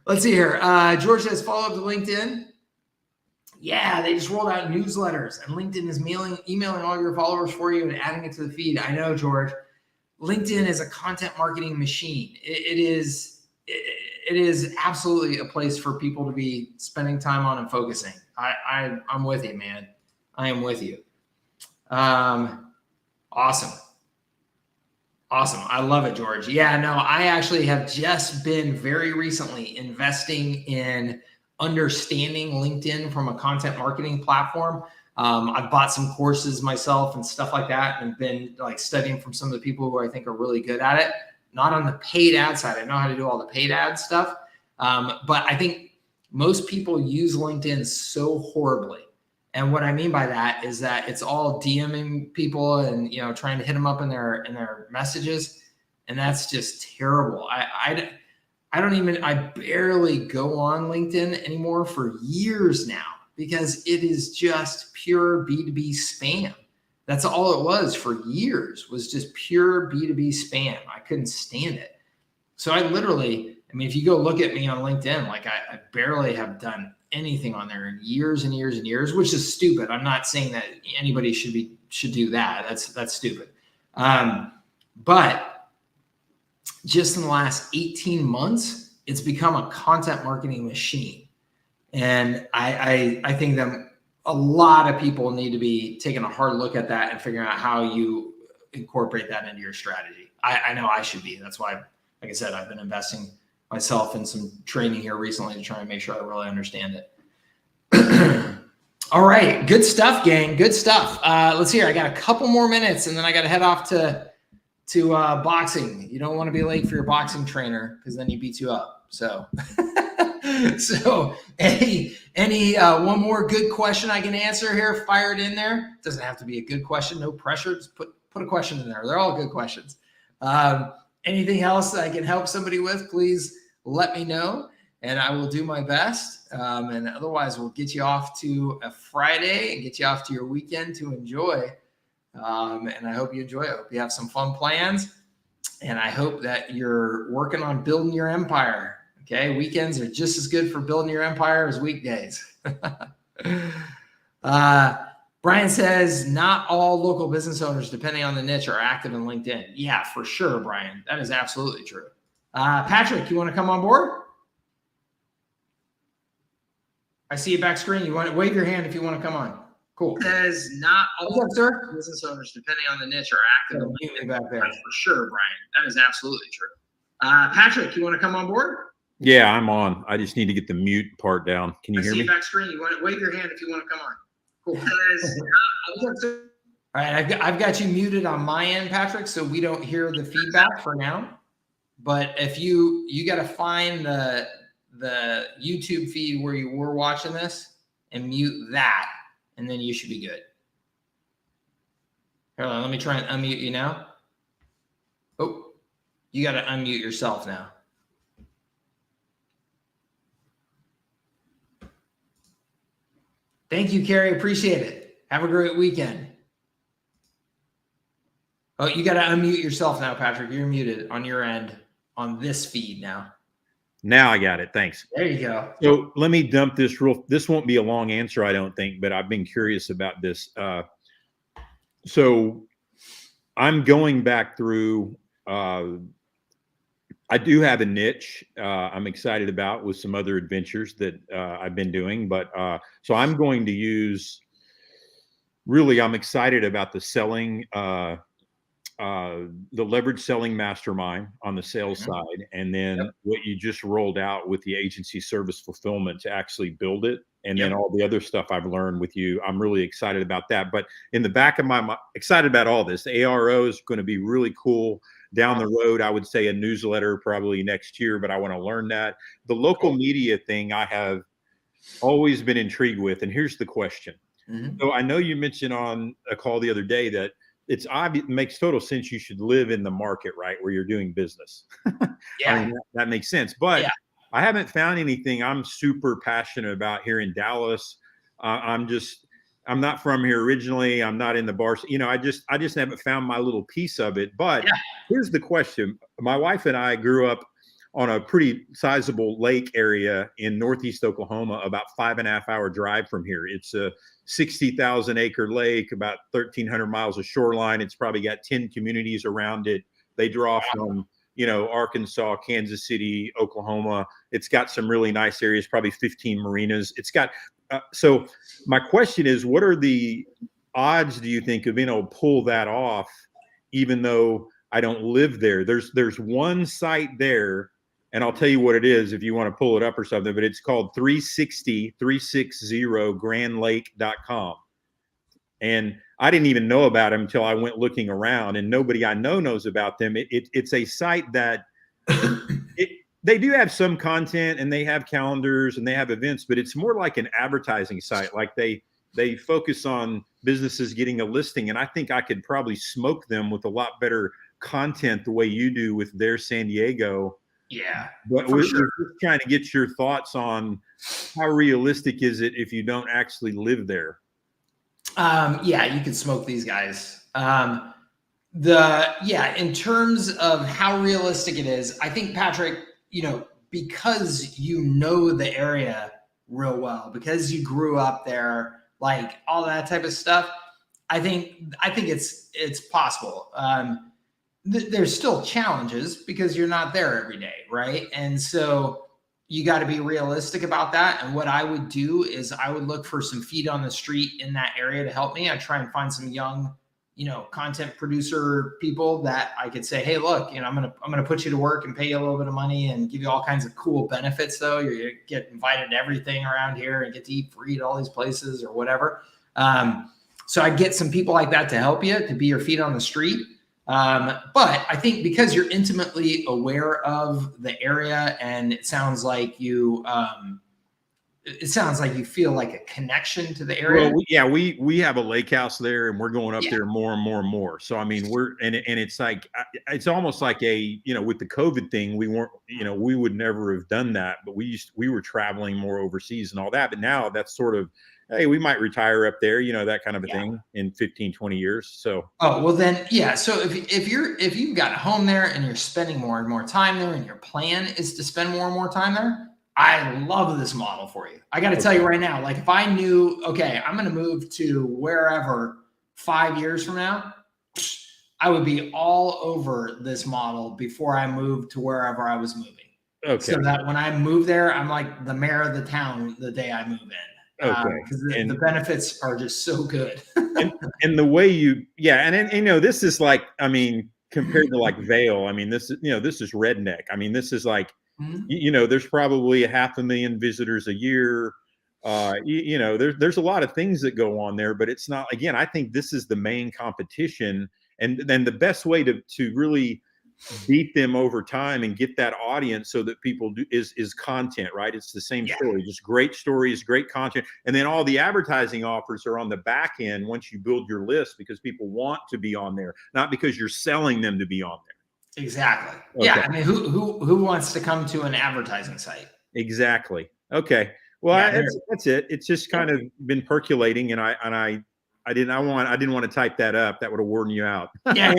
Let's see here. George says follow up to LinkedIn. Yeah, they just rolled out newsletters, and LinkedIn is emailing all your followers for you and adding it to the feed. I know, George. LinkedIn is a content marketing machine. It is absolutely a place for people to be spending time on and focusing. I'm with you, man. I am with you. Awesome. I love it, George. Yeah, no, I actually have just been very recently investing in understanding LinkedIn from a content marketing platform. I've bought some courses myself and stuff like that, and been like studying from some of the people who I think are really good at it. Not on the paid ad side. I know how to do all the paid ad stuff. But I think most people use LinkedIn so horribly. And what I mean by that is that it's all DMing people and, trying to hit them up in their messages. And that's just terrible. I barely go on LinkedIn anymore for years now, because it is just pure B2B spam. That's all it was for years, was just pure B2B spam. I couldn't stand it. So I mean, if you go look at me on LinkedIn, like I barely have done anything on there in years and years and years, which is stupid. I'm not saying that anybody should do that. That's stupid. But just in the last 18 months, it's become a content marketing machine. And I think that a lot of people need to be taking a hard look at that and figuring out how you incorporate that into your strategy. I know I should be. That's why, like I said, I've been investing myself in some training here recently to try and make sure I really understand it. All right. Good stuff, gang. Good stuff. Let's see here. I got a couple more minutes and then I got to head off to boxing. You don't want to be late for your boxing trainer, because then he beats you up. So, so any one more good question I can answer here, fire it in there. Doesn't have to be a good question. No pressure. Just put a question in there. They're all good questions. Anything else that I can help somebody with, please let me know, and I will do my best. And otherwise, we'll get you off to a Friday and get you off to your weekend to enjoy. And I hope you enjoy it. I hope you have some fun plans, and I hope that you're working on building your empire. Okay. Weekends are just as good for building your empire as weekdays. Brian says, not all local business owners, depending on the niche, are active in LinkedIn. Yeah, for sure, Brian. That is absolutely true. Patrick, you want to come on board? I see you back screen. You want to wave your hand if you want to come on. Cool. Says, not all business owners, depending on the niche, are active in LinkedIn. Back there. For sure, Brian. That is absolutely true. Patrick, you want to come on board? Yeah, I'm on. I just need to get the mute part down. Can you hear me? I see you back screen. You want to wave your hand if you want to come on. Cool. All right, I've got you muted on my end, Patrick, so we don't hear the feedback for now. But if you got to find the YouTube feed where you were watching this and mute that, and then you should be good. Hold on, let me try and unmute you now. Oh, you got to unmute yourself now. Thank you, Carrie. Appreciate it. Have a great weekend. Oh, you got to unmute yourself now, Patrick. You're muted on your end on this feed now. Now I got it. Thanks. There you go. So let me dump this this won't be a long answer, I don't think, but I've been curious about this. So I'm going back through, I do have a niche I'm excited about with some other adventures that I've been doing, but so I'm going to use, really, I'm excited about the selling, the leverage selling mastermind on the sales side, and then what you just rolled out with the agency service fulfillment to actually build it, and then all the other stuff I've learned with you. I'm really excited about that. But in the back of my mind, excited about all this. The ARO is going to be really cool down the road. I would say a newsletter probably next year, but I want to learn that. The local media thing I have always been intrigued with, and here's the question. So I know you mentioned on a call the other day that it's obvious, it makes total sense you should live in the market, right, where you're doing business. Yeah. I mean, that makes sense. But I haven't found anything I'm super passionate about here in Dallas. I'm not from here originally. I'm not in the bars. I just haven't found my little piece of it. But here's the question. My wife and I grew up on a pretty sizable lake area in Northeast Oklahoma, about 5.5 hour drive from here. It's a 60,000 acre lake, about 1,300 miles of shoreline. It's probably got 10 communities around it. They draw from, Arkansas, Kansas City, Oklahoma. It's got some really nice areas, probably 15 marinas. It's got, so my question is, what are the odds, do you think, of being able to pull that off, even though I don't live there? There's one site there, and I'll tell you what it is if you want to pull it up or something, but it's called 360grandlake.com. And I didn't even know about them until I went looking around, and nobody I know knows about them. It's a site that they do have some content, and they have calendars and they have events, but it's more like an advertising site. Like they focus on businesses getting a listing, and I think I could probably smoke them with a lot better content the way you do with their San Diego. Yeah, but we're just trying to get your thoughts on how realistic is it if you don't actually live there. Yeah, you could smoke these guys. In terms of how realistic it is, I think, Patrick, because you know the area real well, because you grew up there, like all that type of stuff, I think it's possible. There's still challenges because you're not there every day, right? And so you got to be realistic about that. And what I would do is I would look for some feet on the street in that area to help me. I try and find some young, content producer people that I could say, hey, look, I'm gonna put you to work and pay you a little bit of money and give you all kinds of cool benefits. Though you get invited to everything around here and get to eat free at all these places or whatever. So I get some people like that to help you, to be your feet on the street. But I think because you're intimately aware of the area, and it sounds like you feel like a connection to the area. Well, we have a lake house there, and we're going up there more and more and more. So, I mean, and it's like, it's almost like with the COVID thing, we weren't, we would never have done that, but we were traveling more overseas and all that. But now that's sort of, hey, we might retire up there, that kind of a thing in 15, 20 years. So, well then, So if you've got a home there and you're spending more and more time there, and your plan is to spend more and more time there, I love this model for you. I got to tell you right now, like if I knew, okay, I'm going to move to wherever 5 years from now, I would be all over this model before I moved to wherever I was moving. Okay. So that when I move there, I'm like the mayor of the town the day I move in. Okay. Because the benefits are just so good. and the way this is like, I mean, compared to like Vail, I mean, this is redneck. I mean, this is like, there's probably 500,000 visitors a year. There's a lot of things that go on there, but it's not, again, I think this is the main competition. And then the best way to really beat them over time and get that audience so that people do is content, right? It's the same story, just great stories, great content. And then all the advertising offers are on the back end once you build your list, because people want to be on there, not because you're selling them to be on there. Exactly. Okay. Yeah. I mean, who wants to come to an advertising site? Exactly. Okay. Well, that's it. It's just kind of been percolating, and I didn't want to type that up. That would have worn you out. Yeah.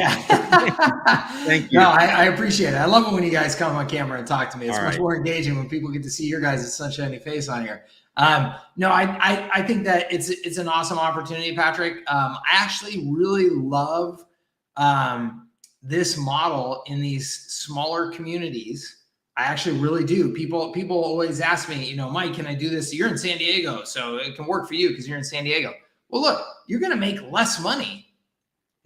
Thank you. No, I appreciate it. I love it when you guys come on camera and talk to me. It's much more engaging when people get to see your guys' sunshiny face on here. No, I think that it's an awesome opportunity, Patrick. I actually really love this model in these smaller communities. I actually really do. People always ask me, Mike, can I do this? You're in San Diego, so it can work for you because you're in San Diego. Well, look, you're going to make less money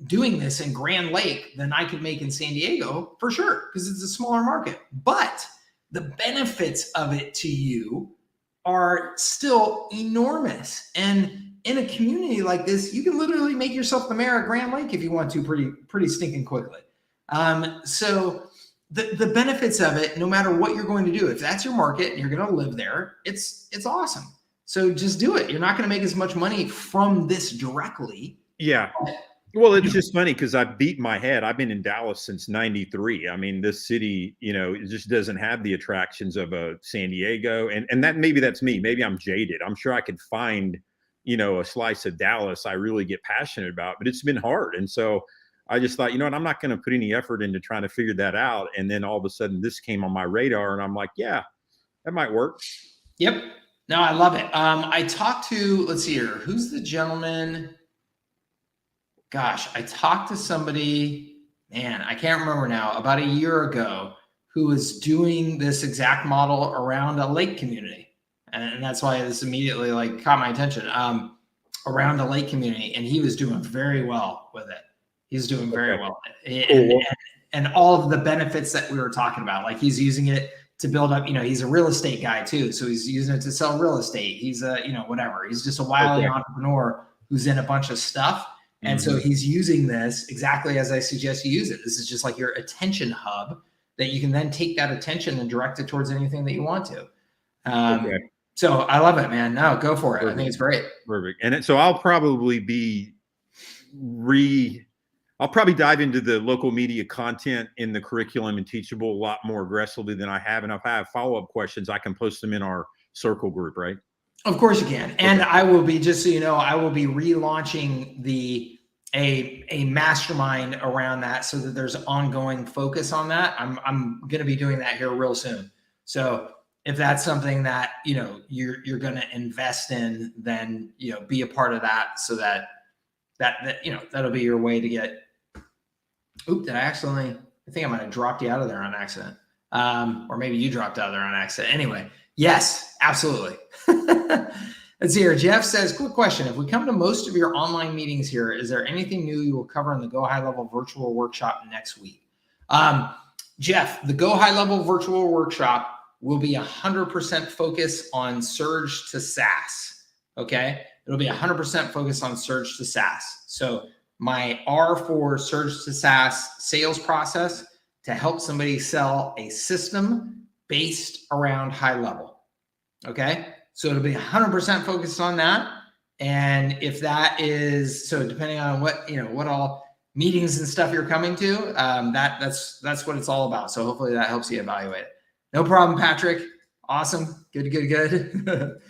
doing this in Grand Lake than I could make in San Diego for sure, because it's a smaller market. But the benefits of it to you are still enormous. And in a community like this, you can literally make yourself the mayor of Grand Lake if you want to pretty stinking quickly. So the benefits of it, no matter what you're going to do, if that's your market and you're going to live there, it's awesome. So just do it. You're not going to make as much money from this directly. Yeah. Well, it's just funny because I beat my head. I've been in Dallas since '93. I mean, this city, it just doesn't have the attractions of a San Diego. And that maybe that's me. Maybe I'm jaded. I'm sure I could find, a slice of Dallas I really get passionate about, but it's been hard. And so I just thought, I'm not going to put any effort into trying to figure that out. And then all of a sudden this came on my radar and I'm like, yeah, that might work. Yep. No, I love it. I talked to, let's see here. Who's the gentleman? Gosh, I talked to somebody, man, I can't remember now, about a year ago, who was doing this exact model around a lake community. And that's why this immediately caught my attention, around a lake community. And he was doing very well with it. He's doing very well. And all of the benefits that we were talking about, he's using it to build up, he's a real estate guy too. So he's using it to sell real estate. He's whatever. He's just a wily entrepreneur who's in a bunch of stuff. And so he's using this exactly as I suggest you use it. This is just like your attention hub that you can then take that attention and direct it towards anything that you want to. Okay. So I love it, man. No, go for it. Perfect. I think it's great. Perfect. And so I'll probably be I'll probably dive into the local media content in the curriculum and Teachable a lot more aggressively than I have. And if I have follow-up questions, I can post them in our circle group, right? Of course you can. And I will be, just so you know, I will be relaunching a mastermind around that so that there's ongoing focus on that. I'm going to be doing that here real soon. So if that's something that, you're going to invest in, then, be a part of that so that that'll be your way to get, I think I might have dropped you out of there on accident. Or maybe you dropped out of there on accident. Anyway, yes, absolutely. Let's see here. Jeff says, quick question. If we come to most of your online meetings here, is there anything new you will cover in the Go High Level virtual workshop next week? Jeff, the Go High Level virtual workshop will be 100% focus on surge to SaaS. Okay. It'll be 100% focused on surge to SaaS. So my R for surge to SaaS sales process to help somebody sell a system based around high level. Okay. So it'll be 100% focused on that. And if that is, so depending on what all meetings and stuff you're coming to, that's what it's all about. So hopefully that helps you evaluate it. No problem, Patrick. Awesome. Good.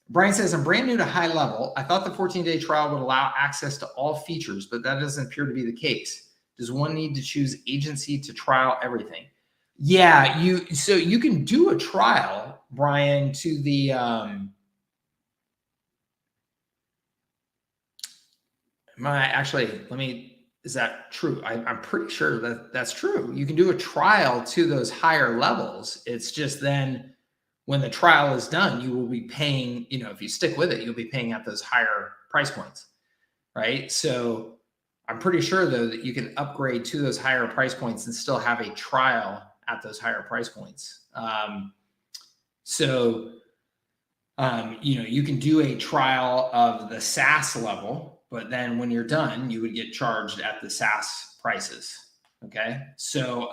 Brian says, I'm brand new to High Level. I thought the 14-day trial would allow access to all features, but that doesn't appear to be the case. Does one need to choose agency to trial everything? Yeah, so you can do a trial, Brian, to the is that true? I'm pretty sure that's true. You can do a trial to those higher levels. It's just then when the trial is done, you will be paying, if you stick with it, you'll be paying at those higher price points, right? So I'm pretty sure though that you can upgrade to those higher price points and still have a trial at those higher price points. You can do a trial of the SaaS level, but then when you're done, you would get charged at the SaaS prices. Okay. So,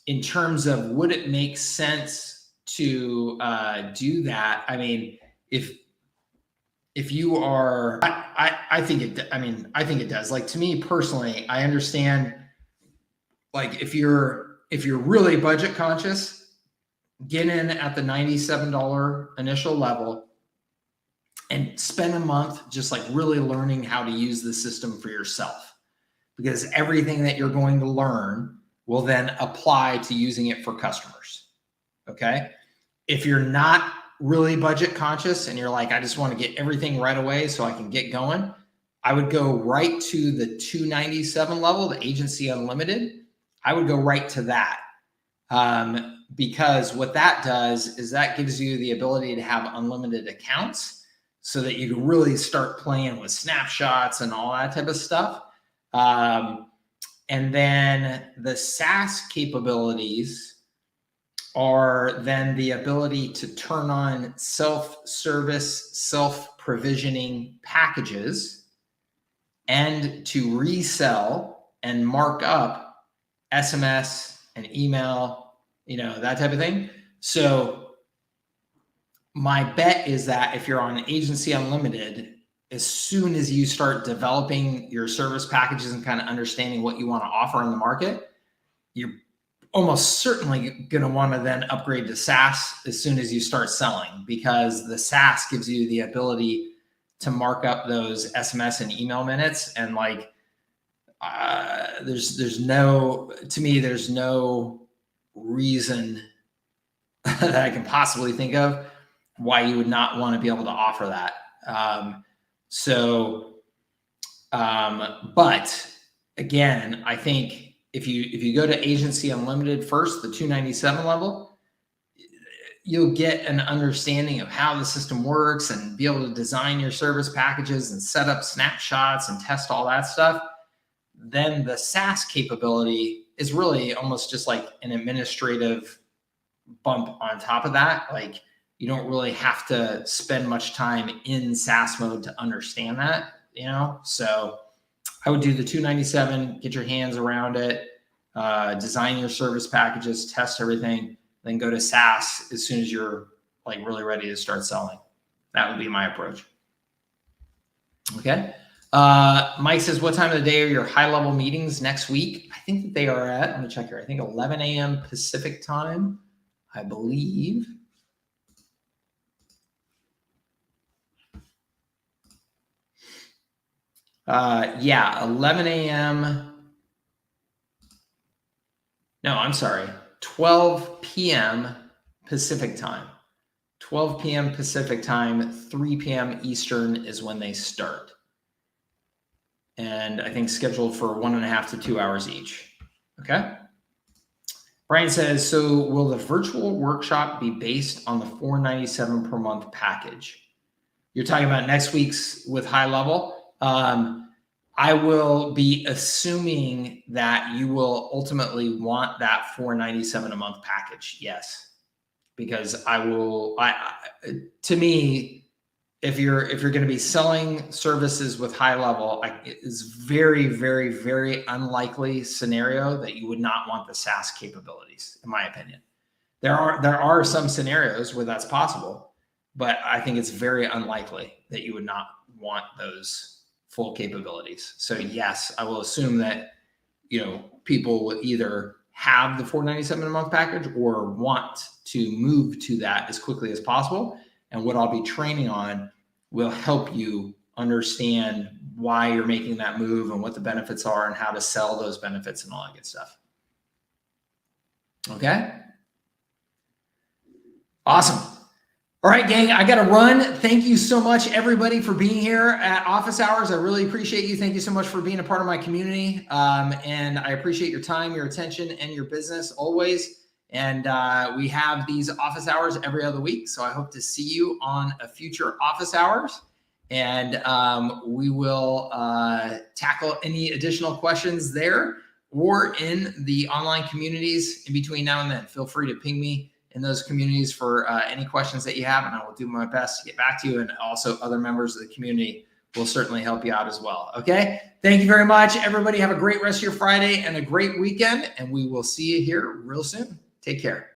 in terms of would it make sense to do that? I mean, if you are, I think it does. Like, to me personally, I understand, like, if you're really budget conscious, get in at the $97 initial level and spend a month just like really learning how to use the system for yourself, because everything that you're going to learn will then apply to using it for customers. Okay. If you're not really budget conscious and you're like, I just want to get everything right away so I can get going, I would go right to the $297 level, the Agency Unlimited. I would go right to that. Because what that does is that gives you the ability to have unlimited accounts so that you can really start playing with snapshots and all that type of stuff. And then the SaaS capabilities are then the ability to turn on self-service, self-provisioning packages and to resell and mark up SMS and email, that type of thing. So my bet is that if you're on Agency Unlimited, as soon as you start developing your service packages and kind of understanding what you want to offer in the market, you're almost certainly going to want to then upgrade to SaaS as soon as you start selling, because the SaaS gives you the ability to mark up those SMS and email minutes. And like, there's no reason that I can possibly think of why you would not want to be able to offer that. But again, I think if you go to Agency Unlimited first, the $297 level, you'll get an understanding of how the system works and be able to design your service packages and set up snapshots and test all that stuff. Then the SaaS capability is really almost just like an administrative bump on top of that. Like, you don't really have to spend much time in SaaS mode to understand that, you know? So I would do the 297, get your hands around it, design your service packages, test everything, then go to SaaS as soon as you're like really ready to start selling. That would be my approach. Okay. Mike says, what time of the day are your high-level meetings next week? I think that they are at, let me check here. I think 11 a.m. Pacific time, I believe. Yeah, 11 a.m. No, I'm sorry. 12 p.m. Pacific time. 12 p.m. Pacific time, 3 p.m. Eastern is when they start. And I think scheduled for 1.5 to 2 hours each. Okay. Brian says, so will the virtual workshop be based on the $497 per month package? You're talking about next week's with HighLevel. I will be assuming that you will ultimately want that $497 a month package. Yes. Because to me, if you're going to be selling services with HighLevel, it's very, very, very unlikely scenario that you would not want the SaaS capabilities, in my opinion. There are some scenarios where that's possible, but I think it's very unlikely that you would not want those full capabilities. So yes, I will assume that, you know, people will either have the $497 a month package or want to move to that as quickly as possible. And what I'll be training on will help you understand why you're making that move and what the benefits are and how to sell those benefits and all that good stuff. Okay. Awesome. All right, gang, I got to run. Thank you so much, everybody, for being here at Office Hours. I really appreciate you. Thank you so much for being a part of my community. And I appreciate your time, your attention, and your business always. And we have these Office Hours every other week. So I hope to see you on a future Office Hours. And we will tackle any additional questions there or in the online communities in between now and then. Feel free to ping me in those communities for any questions that you have, and I will do my best to get back to you. And also other members of the community will certainly help you out as well. Okay. Thank you very much, everybody. Have a great rest of your Friday and a great weekend. And we will see you here real soon. Take care.